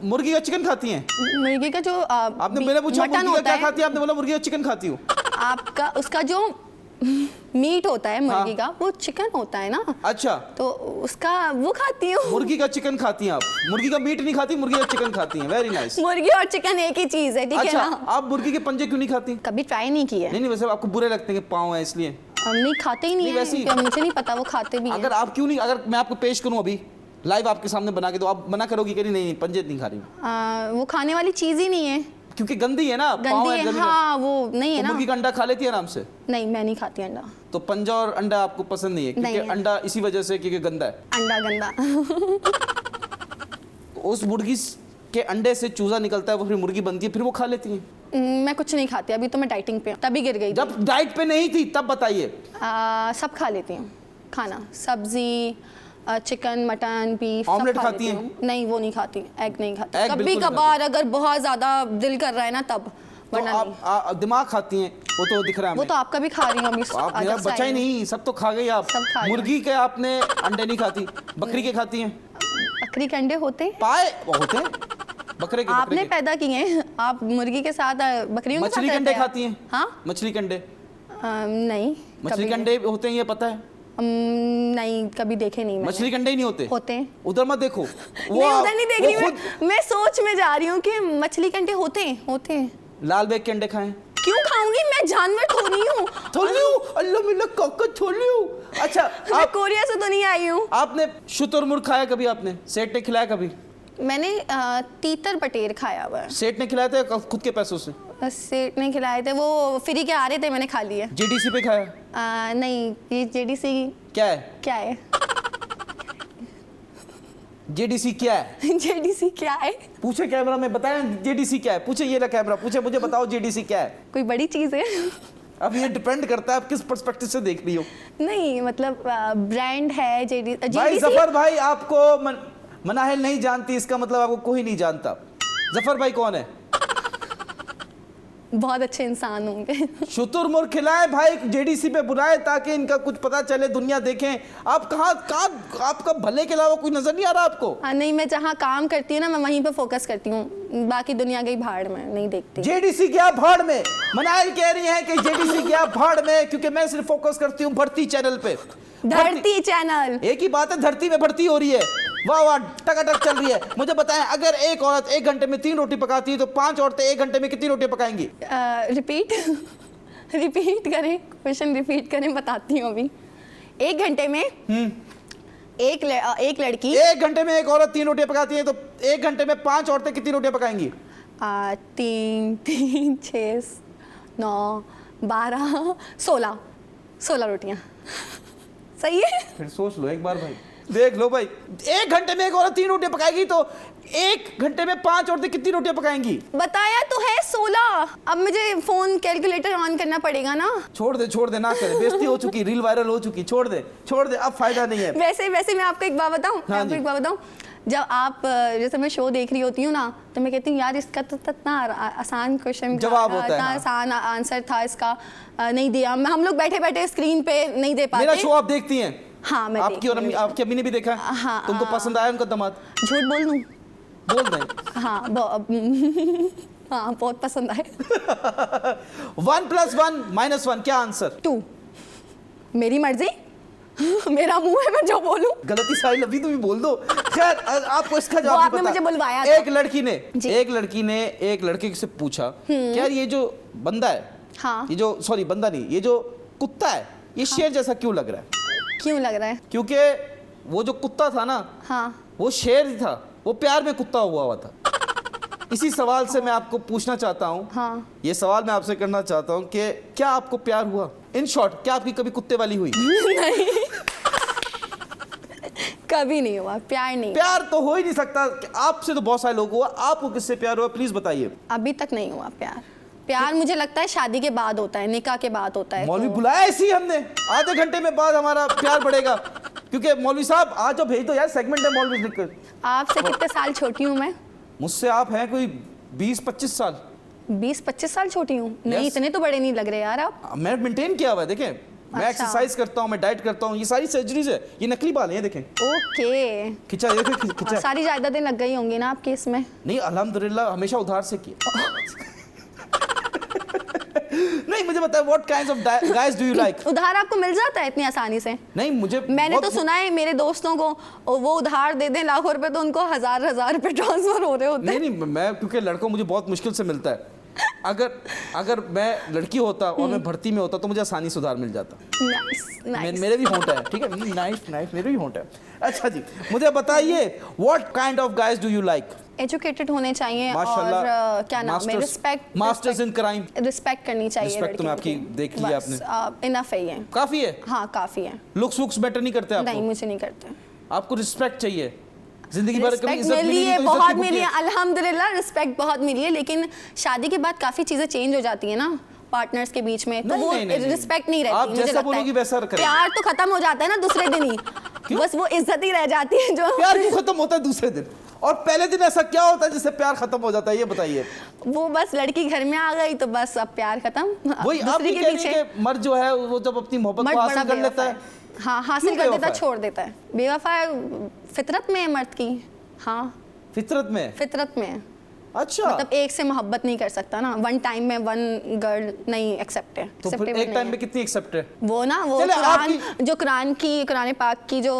मुर्गी का चिकन खाती हैं? मुर्गी का जो आपने मैंने पूछा मटन मुर्गी का होता क्या है, खाती है, आपने बोला मुर्गी का चिकन खाती हूँ। आपका उसका जो मीट होता है मुर्गी का, वो चिकन होता है ना, अच्छा, तो उसका वो खाती हूँ। मुर्गी का चिकन खाती हैं आप? मुर्गी का मीट नहीं खाती, मुर्गी का चिकन खाती हैं। Very nice. मुर्गी और चिकन एक ही चीज है, ठीक है अच्छा, ना? आप मुर्गी के पंजे क्यों नहीं खाती? कभी ट्राई नहीं की है। नहीं, वैसे आपको बुरे लगते हैं कि पाँव है इसलिए? हम नहीं खाते ही नहीं नहीं, वैसे ही। है, मुझे नहीं पता वो खाते भी हैं। अगर आप क्यों नहीं, अगर मैं आपको पेश करूं अभी लाइव आपके सामने बना के, तो आप मना करोगी कि नहीं पंजे नहीं खा रही हूं? वो खाने वाली चीज ही नहीं है, क्योंकि गंदी है ना, पाँव गंदी है। जमीन में। हाँ, वो नहीं है तो ना। मुर्गी का अंडा खा लेती है आराम से? नहीं, मैं नहीं खाती अंडा। तो पंजा और अंडा आपको पसंद नहीं है? क्योंकि नहीं है। अंडा इसी वजह से क्योंकि गंदा है। अंडा गंदा। उस मुर्गी के अंडे से चूजा निकलता है, वो फिर मुर्गी बनती है, फिर वो खा लेती है। मैं कुछ नहीं खाती, अभी तो मैं डाइटिंग पे हूँ, तभी गिर गई थी। जब डाइट पे नहीं थी तब बताइए। सब खा लेती हूँ खाना, सब्जी, चिकन, मटन, बीफ। ऑमलेट खाती हैं? नहीं, वो नहीं खाती, एग नहीं खाती। एग कभी बिल्कुल नहीं कभार अगर बहुत ज्यादा दिल कर रहा है ना तब, तो वरना नहीं। आप दिमाग खाती हैं, वो तो दिख रहा है वो हमें। तो आपका भी खा रही हूँ अभी। आप मेरा just बचा ही आई हूँ। नहीं, सब तो खा गई आप। सब खा गई। मुर्गी के आपने अंडे नहीं खाती, बकरी के खाती हैं? बकरी के अंडे होते हैं? पाए होते हैं बकरे के? आपने पैदा किए हैं, आप मुर्गी के साथ बकरियों के साथ मछली के अंडे रहते हैं? खाती हैं? हाँ, मछली के अंडे? नहीं। मछली कभी के अंडे होते हैं, ये पता है? नहीं, कभी देखे नहीं मैंने। मछली के अंडे ही नहीं होते? होते हैं। उधर मत देखो, नहीं, उधर नहीं देख रही मैं सोच में जा रही हूँ कि मछली के अंडे होते हैं। लाल बैग के अंडे खाएं? क्यों खाऊंगी, मैं जानवर थोड़ी हूँ। अल्लाह मिल्ला काका थोड़ी हूँ। अच्छा, मैं कोरिया से तो नहीं आई हूँ। आपने शुतुरमुर्ग खाया कभी? आपने सेठ ने खिलाया कभी? मैंने तीतर बटेर खाया हुआ है। सेठ ने खिलाया था खुद के पैसों से? सेठ ने खिलाए थे, वो फ्री के आ रहे थे, मैंने खा लिए। जेडीसी पे खाया? नहीं, ये जेडीसी क्या है? क्या है? जेडीसी क्या है? जेडीसी क्या है? पूछे कैमरा में, बताएं जेडीसी क्या है। पूछे, ये ना कैमरा, पूछे मुझे बताओ जेडीसी क्या है। कोई बड़ी चीज है? अब ये डिपेंड करता है आप किस पर्सपेक्टिव से देख रही हो। नहीं मतलब ब्रांड है जेडीसी। भाई जफर भाई आपको मनाहिल नहीं जानती, इसका मतलब आपको कोई नहीं जानता। जफर भाई कौन है? बहुत अच्छे इंसान होंगे। शुतुरमुर्ग खिलाए भाई, जेडीसी पे बुलाए ताकि इनका कुछ पता चले, दुनिया देखें। आप कहाँ आपका भले के अलावा कोई नजर नहीं आ रहा आपको? नहीं, मैं जहाँ काम करती हूँ ना, मैं वहीं पे फोकस करती हूँ, बाकी दुनिया गई भाड़ में, नहीं देखती। जेडीसी गया भाड़ में? मनाहिल कह रही है कि जेडीसी गया भाड़ में क्योंकि मैं सिर्फ फोकस करती हूँ भर्ती चैनल पे। धरती चैनल, एक ही बात है, धरती में भर्ती हो रही है। वाह वाह, टकाटक चल रही है। मुझे बताएं, अगर एक औरत 1 घंटे में 3 रोटी पकाती है तो 5 औरतें 1 घंटे में कितनी रोटी पकाएंगी? रिपीट करें, क्वेश्चन रिपीट करें, बताती हूँ अभी। 1 घंटे में एक लड़की 1 घंटे में एक औरत 3 रोटियां पकाती है तो 1 घंटे में 5 औरतें कितनी रोटियां पकाएंगी? 3 6 9 12 16 रोटियां। सही है? फिर सोच लो एक बार भाई, देख लो भाई। 1 घंटे में एक औरत 3 रोटियां पकाएगी तो 1 घंटे में 5 औरतें कितनी रोटियां पकाएंगी? बताया तो है 16। अब मुझे फोन कैलकुलेटर ऑन करना पड़ेगा ना। छोड़ दे ना करे, बेइज्जती हो चुकी, रील वायरल हो चुकी, छोड़ दे, अब फायदा नहीं है। वैसे मैं आपको एक बात बताऊं, जब आप जैसे मैं शो देख रही होती हूँ ना, तो मैं कहती हूँ यार इसका तो इतना आसान क्वेश्चन जवाब होता है, इतना आसान आंसर था इसका, नहीं दिया। हम लोग बैठे बैठे स्क्रीन पे नहीं दे पाते। मेरा शो आप देखती हैं? हाँ, मैं आपकी और आपकी अम्मी ने भी देखा? हाँ, तुमको पसंद आया उनका दामाद? झूठ बोल दूं? बोल दें। हाँ, हाँ, बहुत पसंद आए। 1 + 1 - 1 क्या आंसर? 2। मेरी मर्जी, मेरा मुंह है, मैं जो बोलूं। गलती साहिल, अभी तुम बोल दो। खैर, आपको इसका जवाब आपने मुझे बुलवाया था। एक लड़की ने एक लड़के से पूछा कि यार ये जो बंदा है, हाँ, ये जो सॉरी बंदा नहीं, ये जो कुत्ता है, ये शेर जैसा क्यों लग रहा है? क्यों लग रहा है? क्योंकि वो जो कुत्ता था ना, हाँ, वो शेर ही था, वो प्यार में कुत्ता हुआ था। इसी सवाल से मैं आपको पूछना चाहता हूँ, हाँ, ये सवाल मैं आपसे करना चाहता हूँ कि क्या आपको प्यार हुआ? इन शॉर्ट, क्या आपकी कभी कुत्ते वाली हुई? नहीं, कभी नहीं हुआ, प्यार नहीं। प्यार तो हो ही नहीं सकता। आपसे तो बहुत सारे लोग हुआ, आपको किससे प्यार हुआ? प्लीज बताइए। अभी तक नहीं हुआ प्यार मुझे लगता है शादी के बाद होता है, निकाह के बाद होता है। मौलवी बुलाया इसी हमने, आधे घंटे में बाद हमारा प्यार बढ़ेगा। क्योंकि मौलवी साहब आज जो भेज दो यार, सेगमेंट है मौलवी लिखकर। आपसे कितने साल छोटी हूँ मैं? मुझसे आप हैं कोई 20-25 साल। 20-25 साल छोटी हूँ? नहीं, इतने तो बड़े नहीं लग रहे यार आप। मैं मेंटेन किया हुआ है, देखें। मैं एक्सरसाइज करता हूँ, मैं डाइट करता हूँ, ये सारी सर्जरीज है, ये नकली बाल हैं, देखें। ओके, खिंचा, देखो खिंचा। सारी जायदादें लग गई होंगी ना आपके इसमें? नहीं, अल्हम्दुलिल्लाह, हमेशा उधार से किया। नहीं, मुझे बताओ, what kinds of guys do you like? उधार आपको मिल जाता है इतनी आसानी से? नहीं, मैंने तो सुना है मेरे दोस्तों को, वो उधार दे दें लाखों रुपए तो उनको हजार रुपए ट्रांसफर हो रहे होते हैं। नहीं, मैं क्योंकि लड़कों मुझे बहुत मुश्किल से मिलता है। अगर मैं लड़की होता और मैं भर्ती में होता तो मुझे आसानी से उधार मिल जाता। नाइस। मेरे भी होंठ है, ठीक है, नाइस, मेरे भी होंठ है। अच्छा जी, मुझे बताइए, what kind of guys do you like? Educated होने चाहिए और क्या नाम है, respect, masters in crime, respect करनी चाहिए। रिस्पेक्ट तो मैं आपकी देख लिया आपने। इनफ है ये, काफी है। हाँ, काफी है। लुक्स मैटर नहीं करते आपको? नहीं, मुझे नहीं करते। आपको रिस्पेक्ट चाहिए? जिंदगी भर कभी इज्जत मिली मिली है? तो बहुत मिली है, अल्हम्दुलिल्लाह, रिस्पेक्ट बहुत मिली है, लेकिन शादी के बाद काफी चीजें चेंज हो जाती है ना पार्टनर्स के बीच में, तो वो रिस्पेक्ट नहीं रहती। आप मुझे जैसा बोलोगी वैसा करेंगे। प्यार तो खत्म हो जाता है ना दूसरे दिन ही, बस वो इज्जत ही रह जाती है। जो प्यार क्यों खत्म होता है दूसरे दिन? और पहले दिन ऐसा क्या होता है जिससे प्यार खत्म हो जाता है, ये बताइए। वो बस लड़की घर में आ गई तो बस अब प्यार खत्म। वही आप के पीछे मर्द जो है वो जब अपनी मोहब्बत को हासिल कर लेता है, हाँ, हासिल कर देता है, छोड़ देता है। बेवफा फितरत में है मर्द की। हाँ, फितरत में है। अच्छा। मतलब एक से मोहब्बत नहीं कर सकता ना, वन टाइम में वन गर्ल नहीं एक्सेप्ट है। तो फिर acceptable एक नहीं टाइम है। में कितनी एक्सेप्ट है? वो ना वो चले, कुरान पाक की जो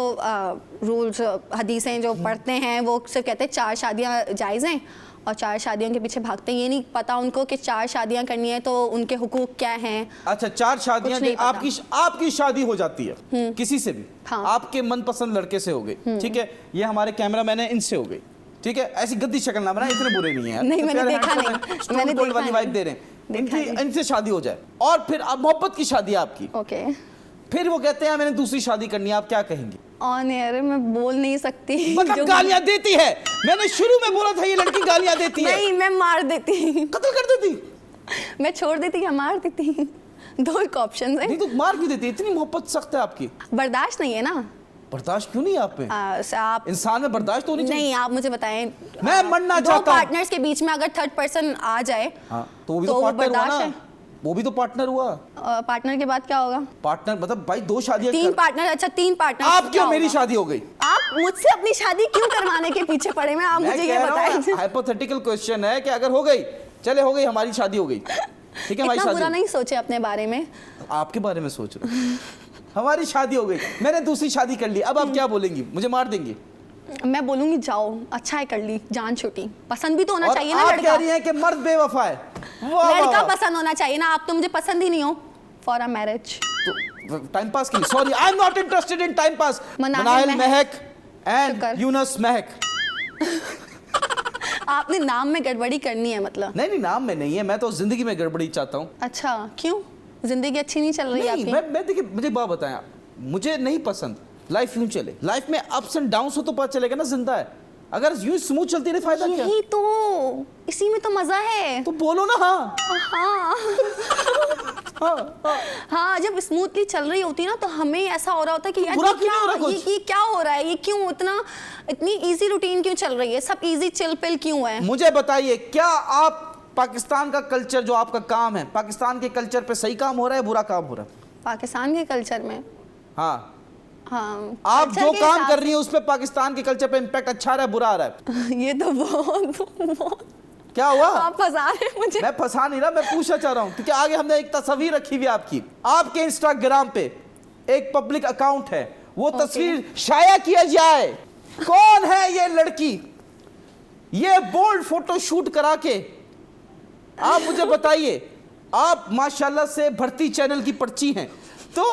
रूल्स हदीसें जो पढ़ते हैं वो सिर्फ कहते हैं 4 शादियां जायज़ हैं और 4 शादियों के पीछे भागते हैं। ये नहीं पता उनको कि 4 शादियां करनी है तो उनके हुकूक क्या हैं। अच्छा, 4 शादियां कुछ नहीं पता। आपकी शादी हो जाती है किसी से भी, हाँ। आपके मनपसंद लड़के से हो गई, ठीक है, ये हमारे कैमरामैन है, इनसे हो गई, ठीक है, ऐसी गद्दी शक्ल ना बनाए, इतने बुरे नहीं है यार। नहीं, मैंने देखा नहीं, मैंने वाली देखा वाइब नहीं। दे रहे हैं, देखा नहीं। इनसे शादी हो जाए और फिर अब मोहब्बत की शादी है आपकी, ओके फिर वो कहते हैं मैंने दूसरी शादी करनी है, आप क्या कहेंगे? ऑन एयर मैं बोल नहीं सकती। मतलब गालियां देती है, मैंने शुरू में बोला था ये लड़की गालियां देती है। नहीं, मैं मार देती, कत्ल कर देती, मैं छोड़ देती या मार देती। 2 एक ऑप्शन है। नहीं तो मार क्यों देती? इतनी मोहब्बत सख्त है आपकी, बर्दाश्त नहीं है ना। बर्दाश्त क्यों नहीं है आप में? आप इंसान में बर्दाश्त होनी चाहिए। नहीं, आप मुझे बताएं, मैं मरना 2 चाहता हूं। पार्टनर्स के बीच में अगर थर्ड पर्सन आ जाए, हाँ, तो वो भी तो तो वो पार्टनर हुआ बर्दाश्त ना, है। वो भी तो पार्टनर हुआ। पार्टनर के बाद क्या होगा? पार्टनर मतलब भाई 2 शादियां 3 पार्टनर। अच्छा 3 पार्टनर। आपकी और मेरी शादी हो गई। आप मुझसे अपनी शादी क्यों करवाने के पीछे पड़े हैं? आप मुझे ये बताएं। हाइपोथेटिकल क्वेश्चन है कि अगर हो गई, चले हो गई, हमारी शादी हो गई, ठीक है, हमारी इतना बुरा शादी, नहीं सोचे अपने बारे में। आपके बारे में सोच रहे हो। हमारी शादी हो गई, मैंने दूसरी शादी कर ली, अब आप क्या बोलेंगी? मुझे मार देंगी? मैं बोलूंगी जाओ, अच्छा है कर ली, जान छूटी। पसंद भी तो होना और चाहिए ना आप कह लड़का। रही हैं कि मर्द बेवफा है। वाह, लड़का वाह, वाह। पसंद होना चाहिए ना। आप तो मुझे पसंद ही नहीं हो फॉर अ मैरिज। तो टाइम पास के लिए, sorry, I am not interested in time pass. Manahil Manahil Mahak and शुक्र। यूनस महक। आपने नाम में गड़बड़ी करनी है मतलब? नहीं, नाम में नहीं है, मैं तो जिंदगी में गड़बड़ी चाहता हूँ। अच्छा, क्यों? जिंदगी अच्छी नहीं चल रही नहीं, आपकी? मैं देखिए, मुझे बात बताएं, मुझे नहीं पसंद लाइफ यूं चले, लाइफ में अप्स एंड डाउन्स हो तो पता चलेगा ना जिंदा है। अगर यूं स्मूथ चलती रहे फायदा क्या? यही तो, इसी में तो मजा है। तो बोलो ना। हाँ हाँ हाँ, हाँ, जब स्मूथली चल रही होती ना तो हमें ऐसा हो रहा होता है कि यार बुरा ये क्यों नहीं हो रहा कुछ? ये क्या हो रहा है, ये क्यों इतनी इजी रूटीन क्यों चल रही है, सब इजी चिल पिल क्यों है? मुझे बताइए, क्या आप पाकिस्तान का कल्चर जो आपका काम है, पाकिस्तान के कल्चर पे सही काम हो रहा है, बुरा काम हो रहा है? पाकिस्तान के कल्चर में? हाँ, हाँ, आप culture जो के काम हिसाब कर रही हैं उस पे पाकिस्तान के कल्चर पे इम्पैक्ट अच्छा आ रहा है, बुरा आ रहा है? से- ये तो बहुत क्या हुआ? आप फंसा रहे हैं मुझे। मैं फंसा नहीं रहा, मैं पूछना चाह रहा हूं क्योंकि आगे हमने एक तस्वीर रखी हुई है आपकी, आपके इंस्टाग्राम पे एक पब्लिक अकाउंट है, वो तस्वीर शाया किया जाए। कौन है ये लड़की? ये बोल्ड फोटो शूट करा के आप मुझे बताइए। आप माशाल्लाह से भर्ती चैनल की पर्ची हैं, तो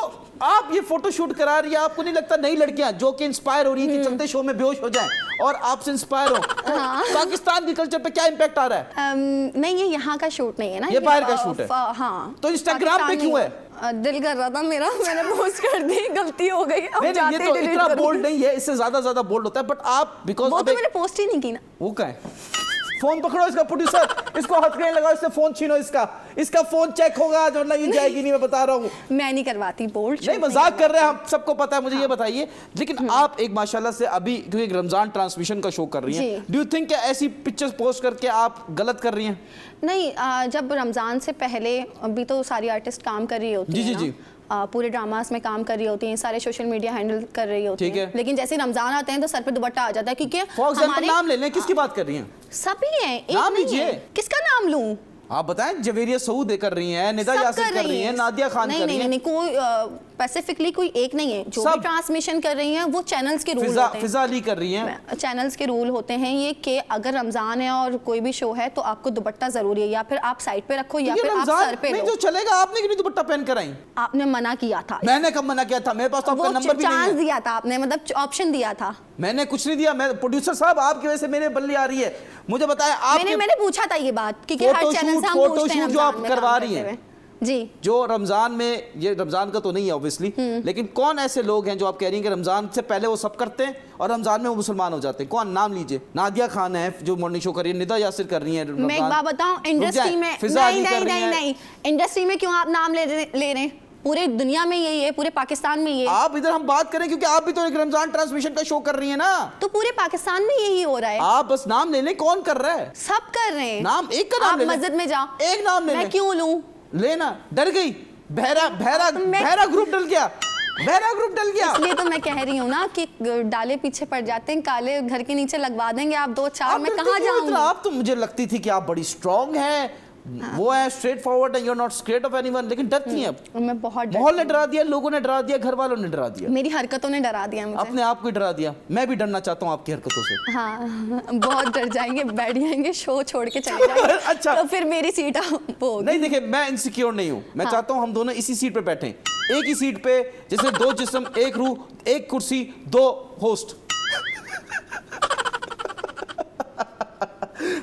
आप ये फोटो शूट करा रही है, आपको नहीं लगता नई लड़कियां जो कि इंस्पायर हो रही हैं कि चलते शो में बेहोश हो जाएं और आपसे इंस्पायर हो, तो पाकिस्तान के कल्चर पे क्या इंपैक्ट आ रहा है? नहीं, ये यहाँ का शूट नहीं है ना, ये बाहर का शूट है। हाँ, तो इंस्टाग्राम पे क्यों है? दिल कर रहा था मेरा, मैंने पोस्ट कर दी, गलती हो गई। अब नहीं, जाते ये तो delete इतना करूंगी। बोल्ड नहीं है, इससे ज्यादा बोल्ड होता है, बट आप बिकॉज वो तो मैंने पोस्ट ही नहीं की ना। वो क्या है? फोन पकड़ो इसका, प्रोड्यूसर, इसको हथकड़ी लगाओ, इससे फोन छीनो, इसका फोन चेक होगा, जो ना ये जाएगी नहीं, मैं बता रहा हूँ। मैं नहीं करवाती बोल्ड। नहीं, मजाक कर रहे हैं हम, सबको पता है। मुझे ये बताइए, लेकिन आप एक माशाल्लाह से अभी क्योंकि एक रमजान ट्रांसमिशन का शो कर रही हैं, डू यू थिंक कि ऐसी पिक्चर्स पोस्ट करके आप गलत कर रही हैं? नहीं, जब रमजान से पहले अभी तो सारी आर्टिस्ट काम कर रही होती जी, है जी, ना, पूरे ड्रामास में काम कर रही होती हैं, सारे सोशल मीडिया हैंडल कर रही होती ठीक हैं, है। लेकिन जैसे रमजान आते हैं तो सर पे दुपट्टा आ जाता है, क्योंकि फॉर एग्जाम्पल नाम ले लें, किसकी बात कर रही हैं? सभी हैं, एक नाम नहीं लीजिए। है। किसका नाम लूं? आप बताएं। जवेरिया सऊद कर रही हैं, निदा सब यासिर कर रही हैं, नादिया खान कर रही हैं। नहीं, कोई स्पेसिफिकली कोई एक नहीं है, जो भी सब। ट्रांसमिशन कर रही हैं वो चैनल्स के रूल होते हैं। फिजा अली कर रही हैं। चैनल्स के रूल होते हैं ये कि अगर रमजान है और कोई भी शो है तो आपको दुपट्टा जरूरी है, या फिर आप साइड पे रखो या ये फिर आप रमजान सर पे में लो। जो चलेगा, आपने क्यों नहीं दुपट्टा पहन कर आई? आपने मना किया था, मैंने कब मना किया था? मेरे पास तो आपका वो नंबर भी नहीं चांस है। दिया था आपने, मतलब ऑप्शन दिया था। मैंने कुछ नहीं दिया। मैं प्रोड्यूसर साहब, आपकी वजह से मेरे बल्ली आ रही है। मुझे बताएं, आप मैंने पूछा था ये बात, क्योंकि हर चैनल से हम पूछते हैं जो आप रमजान में करवा काम रही करते हैं हुए। जी, जो रमजान में, ये रमजान का तो नहीं है ऑब्वियसली, लेकिन कौन ऐसे लोग हैं जो आप कह रही हैं कि रमजान से पहले वो सब करते हैं और रमजान में वो मुसलमान हो जाते हैं? कौन? नाम लीजिए। नादिया खान है जो मॉर्निंग शो कर रही है, निदा यासिर कर रही है। मैं एक बात बताऊं, इंडस्ट्री में नहीं, इंडस्ट्री में क्यों आप नाम ले रहे हैं? पूरे दुनिया में यही है, पूरे पाकिस्तान में यही है। आप इधर हम बात करें क्योंकि आप भी तो एक रमजान ट्रांसमिशन का शो कर रही है ना, तो पूरे पाकिस्तान में यही हो रहा है। आप बस नाम ले लें। कौन कर रहा है? सब कर रहे हैं। नाम एक का नाम ले आप लें। मस्जिद में जाओ, एक नाम ले मैं लें। क्यों लूं? लेना। डर गई? बहरा ग्रुप डल गया। बहरा ग्रुप डल गया। इसलिए तो मैं कह रही हूँ ना कि डाले पीछे पड़ जाते हैं, काले घर के नीचे लगवा देंगे आप 2-4, मैं कहाँ जाऊँगी। आप तो मुझे लगती थी कि आप बड़ी स्ट्रांग हैं, वो है स्ट्रेट फॉरवर्ड है, you are not scared of anyone, लेकिन डरती हैं अब। मैं बहुत माहौल ने डरा दिया, लोगों ने डरा दिया, घर वालों ने डरा दिया, मेरी हरकतों ने डरा दिया मुझे। अपने आप को ही डरा दिया। मैं भी डरना चाहता हूँ आपकी हरकतों से। हाँ बहुत डर जाएंगे, बैठ जाएंगे, शो छोड़ के चले जाएंगे। अच्छा। तो फिर मेरी सीट वो नहीं देखिए, मैं इनसिक्योर नहीं हूँ, मैं चाहता हूँ हम दोनों इसी सीट पे बैठें, एक ही सीट पे, जैसे 2 जिस्म, 1 रूह, 1 कुर्सी, 2 होस्ट।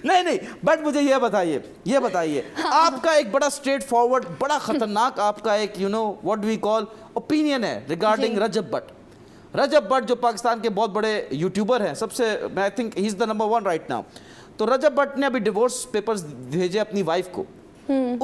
नहीं, बट मुझे ये बताइए आपका एक बड़ा स्ट्रेट फॉरवर्ड, बड़ा खतरनाक आपका एक व्हाट वी कॉल ओपिनियन है रिगार्डिंग रजब भट्ट जो पाकिस्तान के बहुत बड़े यूट्यूबर हैं, सबसे I think he is the number 1 right now. तो रजब भट्ट ने अभी डिवोर्स पेपर्स भेजे अपनी वाइफ को,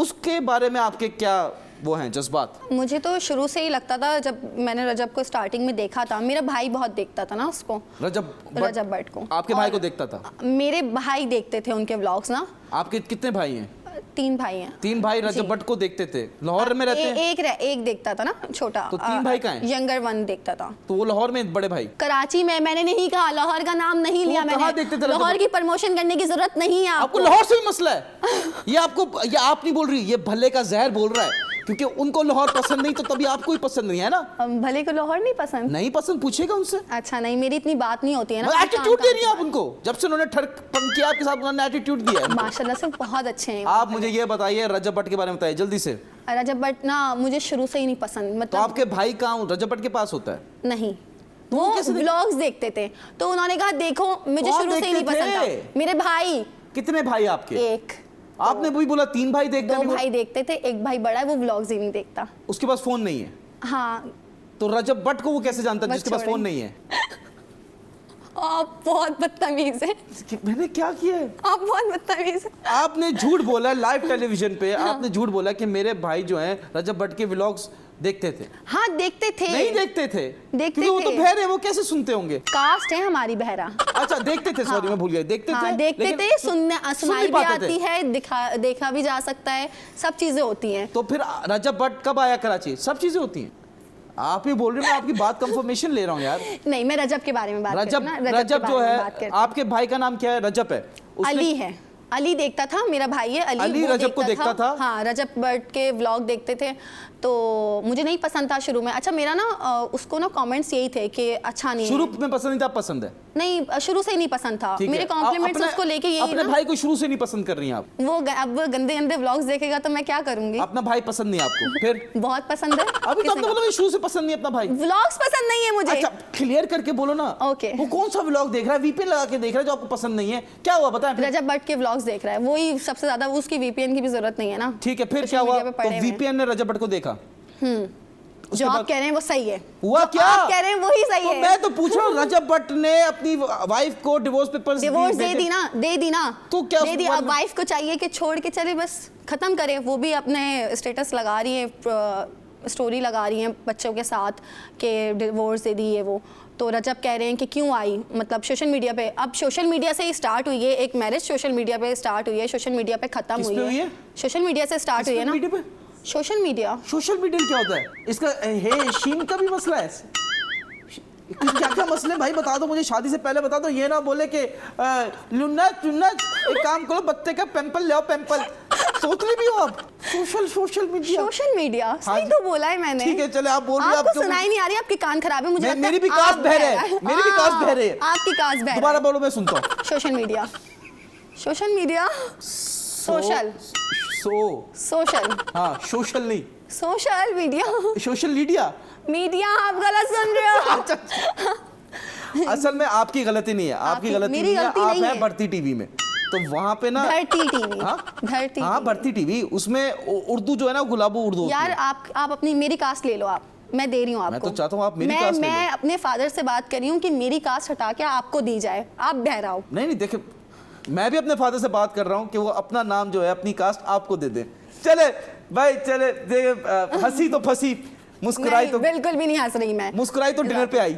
उसके बारे में आपके क्या वो हैं जज्बात? मुझे तो शुरू से ही लगता था, जब मैंने रजब को स्टार्टिंग में देखा था, मेरा भाई बहुत देखता था ना उसको, रजब भट्ट को। आपके भाई को देखता था? मेरे भाई देखते थे उनके व्लॉग्स ना। आपके कितने भाई हैं? 3 भाई हैं। 3 भाई रजब भट्ट को देखते थे? लाहौर में रहते हैं? एक देखता था ना, छोटा। तो 3 भाई कहाँ हैं? यंगर 1 देखता था। तो वो लाहौर में बड़े भाई? कराची में। मैंने नहीं कहा, लाहौर का नाम नहीं लिया मैंने। देखते थे लाहौर की प्रमोशन करने की जरूरत नहीं है आपको। लाहौर से भी मसला है ये आप नहीं बोल रही, ये भले का जहर बोल रहा है, क्योंकि उनको लाहौर पसंद नहीं, तो तभी आपको ही पसंद नहीं है ना। भले को लाहौर नहीं पसंद, पूछेगा उनसे। अच्छा नहीं, मेरी इतनी बात नहीं होती है ना। एटीट्यूड दे रही है आप उनको, जब से उन्होंने ठरकपन किया आपके साथ, उन्होंने एटीट्यूड दिया है। माशाल्लाह से बहुत अच्छे हैं। आप मुझे ये बताइए, रजब भट्ट के बारे में बताइए जल्दी से। रजब भट्ट ना मुझे शुरू से ही नहीं पसंद। मतलब तो आपके भाई कहाँ रजब भट्ट के पास होता है? नहीं, वो व्लॉग्स देखते थे, तो उन्होंने कहा देखो, मुझे शुरू से ही नहीं पसंद था। मेरे भाई। कितने भाई आपके? एक। आपने भी बोला 3 भाई देखते? 2 भाई देखते थे, एक भाई बड़ा है, वो व्लॉग्स ही नहीं देखता। उसके पास फोन नहीं है? हाँ। तो रजब भट्ट को वो कैसे जानता है जिसके पास फोन नहीं है? आप बहुत बदतमीज हैं। मैंने क्या किया है? आप बहुत बदतमीज हैं। आपने झूठ बोला लाइव टेलीविजन पे। आपने झूठ बोला कि मेरे भाई जो हैं रजब भट्ट के व्लॉग्स देखते थे। हाँ देखते थे। नहीं देखते थे, देखते वो तो बहरे हैं, वो कैसे सुनते होंगे? कास्ट है हमारी बहरा। अच्छा देखते थे, सॉरी मैं भूल गया, देखते थे। देखते थे, सुनाई भी आती है, देखा भी जा सकता है, सब चीजें होती हैं। तो फिर रजब भट्ट कब आया कराची? सब चीजें होती हैं। आप ही बोल रहे हो, मैं आपकी बात कंफर्मेशन ले रहा हूँ यार। नहीं, मैं रजब के बारे में बात रजब जो है, आपके भाई का नाम क्या है? रजब है? अली है। अली देखता था, मेरा भाई है अली रजब को देखता था। हाँ, रजब भट्ट के व्लॉग देखते थे, तो मुझे नहीं पसंद था शुरू में। अच्छा मेरा ना उसको ना कमेंट्स यही थे कि अच्छा नहीं, शुरू में पसंद नहीं था, पसंद है? नहीं, शुरू से ही नहीं पसंद था। मेरे कॉम्प्लीमेंट्स उसको लेके यही अपने भाई को शुरू से नहीं पसंद कर रही हैं आप? वो अब गंदे गंदे व्लॉग्स देखेगा तो मैं क्या करूंगी? अपना भाई पसंद नहीं आपको? फिर बहुत पसंद है। अभी तो आपने बोला शुरू से पसंद नहीं अपना भाई। व्लॉग्स पसंद नहीं है मुझे। अच्छा क्लियर करके बोलो ना। ओके। वो कौन सा व्लॉग देख रहा है, वीपीएन लगा के देख रहा है, जो आपको पसंद नहीं है? क्या हुआ बताएं? रजब भट्ट के व्लॉग्स देख रहा है, वही सबसे ज्यादा, उसकी वीपीएन की भी जरूरत नहीं है ना। ठीक है, फिर क्या हुआ? तो वीपीएन ने रजब भट्ट को देखा। जो आप कह रहे हैं वो सही है। हुआ क्या? आप कह रहे हैं वही सही है। मैं तो पूछ रहा हूँ, रजब भट्ट ने अपनी वाइफ को डिवोर्स पेपर्स दे दी ना। तो क्या दे दी? अब वाइफ को चाहिए कि छोड़ के चले, बस खत्म करे। वो भी अपने स्टेटस लगा रही है, स्टोरी लगा रही हैं बच्चों के साथ कि डिवोर्स दे दी है वो। तो रजब कह रहे हैं कि क्यों आई, मतलब सोशल मीडिया पे। अब सोशल मीडिया से ही स्टार्ट हुई है एक मैरिज, सोशल मीडिया पे स्टार्ट हुई है, सोशल मीडिया पे खत्म हुई है। सोशल मीडिया से स्टार्ट हुई है ना। सोशल मीडिया क्या होता है? इसका शीन का भी मसला है? क्या क्या मसले भाई बता दो मुझे, शादी से पहले बता दो, ये ना बोले कि लुन्ना चुन्ना, एक काम करो बत्ते का पैम्पल ले आओ, पैम्पल। सोच रही भी हो आप? सोशल मीडिया सही तो बोला है मैंने। ठीक है चले, आप बोल रही हो, आपको सुनाई नहीं आ रही, आपके कान खराब है। मुझे मेरी भी कास्ट बहरे है, आपकी कास्ट बहरे। दोबारा बोलो, मैं सुनता हूँ। सोशल मीडिया हाँ, सोशल नहीं, सोशल मीडिया आप गलत सुन रहे हो। असल में आपकी गलती नहीं है, आपकी गलती नहीं है, आप है भर्ती टीवी में। तो वहाँ पे ना भर्ती टीवी, हाँ भर्ती टीवी, उसमें उर्दू जो है ना, गुलाबो उर्दू यार। आप अपनी मेरी कास्ट ले लो, आप, मैं दे रही हूँ आपको। मैं तो चाहता हूँ आप मेरी कास्ट ले लो। मैं अपने फादर से बात कर रही हूँ कि मेरी कास्ट हटा के आपको दी जाए, आप बहरा हो। नहीं देखिए, मैं भी अपने फादर से बात कर रहा हूँ कि वो अपना नाम जो है, अपनी कास्ट आपको दे दे। चले भाई चले, हंसी तो फंसी, मुस्कुराई तो बिल्कुल भी नहीं हंस रही मैं, मुस्कुराई तो डिनर पे आई।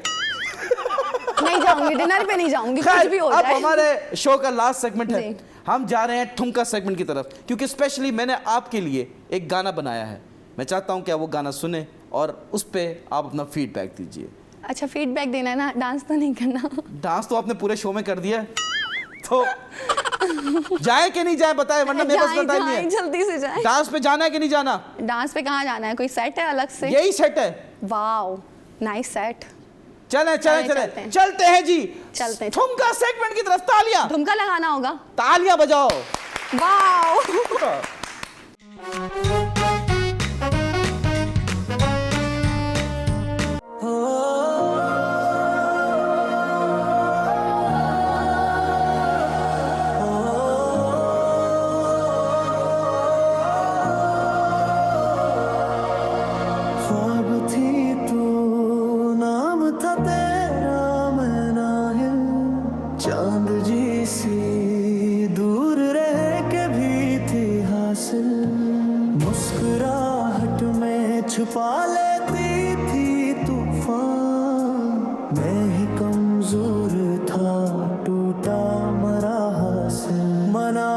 नहीं जाऊंगी डिनर पे, नहीं जाऊंगी, कुछ भी हो जाए। अब हमारे शो का लास्ट सेगमेंट है, हम जा रहे हैं ठुमका सेगमेंट की तरफ, क्योंकि स्पेशली मैंने आपके लिए एक गाना बनाया है। मैं चाहता हूं कि आप वो गाना सुने और उस पे आप अपना फीडबैक दीजिए। अच्छा फीडबैक देना है ना, डांस तो नहीं करना। डांस तो आपने पूरे शो में कर दिया है, तो जाए कि नहीं जाए बताए, वरना मेरे पास टाइम नहीं है। जल्दी से जाए। डांस पे जाना है कि नहीं जाना? डांस पे कहाँ जाना है, कोई सेट है अलग से? यही सेट है। Wow nice set. चलते हैं जी, चलते हैं। ठुमका सेगमेंट की तरफ। तालियां, ठुमका लगाना होगा, तालियां बजाओ। वाओ। चांद जी दूर रह के भी थी हासिल, मुस्कुराहट में छुपा लेती थी तूफान, मैं ही कमजोर था टूटा मरा हासिल, मना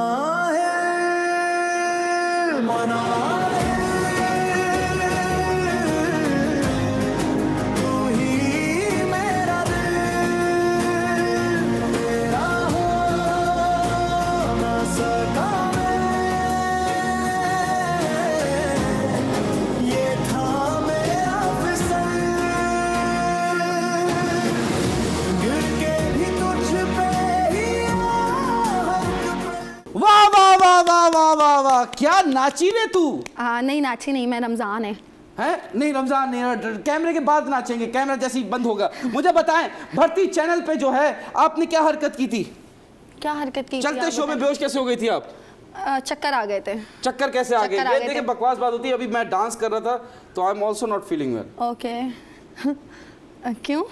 वाह, क्या नाची रे तू। नहीं नाची नहीं मैं, रमजान है। हैं? नहीं रमजान नहीं, कैमरे के बाद नाचेंगे, कैमरा जैसे ही बंद होगा। मुझे बताएं, भर्ती चैनल पे जो है आपने क्या हरकत की थी? क्या हरकत की? चलते शो में बेहोश कैसे हो गई थी आप? चक्कर आ गए थे। चक्कर कैसे आ गए? देखिए बकवास बात होती है। अभी मैं डांस कर रहा था तो I am also not feeling well. Okay. क्यों?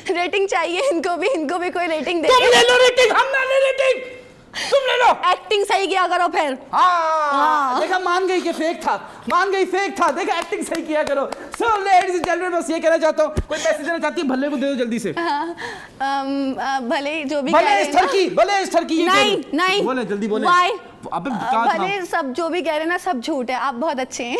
रेटिंग चाहिए इनको भी कोई रेटिंग दे। तुम ले लो रेटिंग, हम ना ले रेटिंग, तुम ले लो। एक्टिंग सही किया करो फिर। हाँ। देखा, मान गई कि फेक था, देखा एक्टिंग सही किया करो। सो लेडीज एंड जेंटलमैन, बस ये कहना चाहता हूँ, कोई मैसेज देना चाहती है भल्ले को दे दो जल्दी से। भले जो भी भले इस ठरकी नहीं बोले जल्दी बोले। अबे भले सब जो भी कह रहे हैं ना सब झूठ है, आप बहुत अच्छे हैं।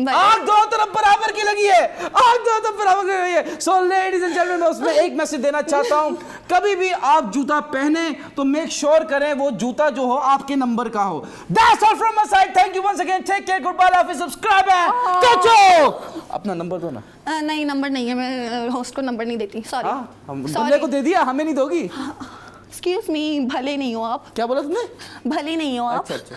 आग दो तरफ बराबर की लगी है, सो लेडीज एंड जेंटलमैन, उसमें एक मैसेज देना चाहता हूँ, कभी भी आप जूता पहने तो मेक श्योर करें वो जूता जो हो आपके नंबर का हो। That's all from my side, thank you once again, take care, good bye, love you, subscribe and टचो। अपना नंबर दो ना। नहीं नंबर नहीं है, मैं होस्ट को नंबर नहीं देती, सॉरी। हम दुल्हे को दे दिया, हमें नहीं दोगी? एक्सक्यूज मी, भले नहीं हो आप। क्या बोला तुमने? भले नहीं हो आप। अच्छा।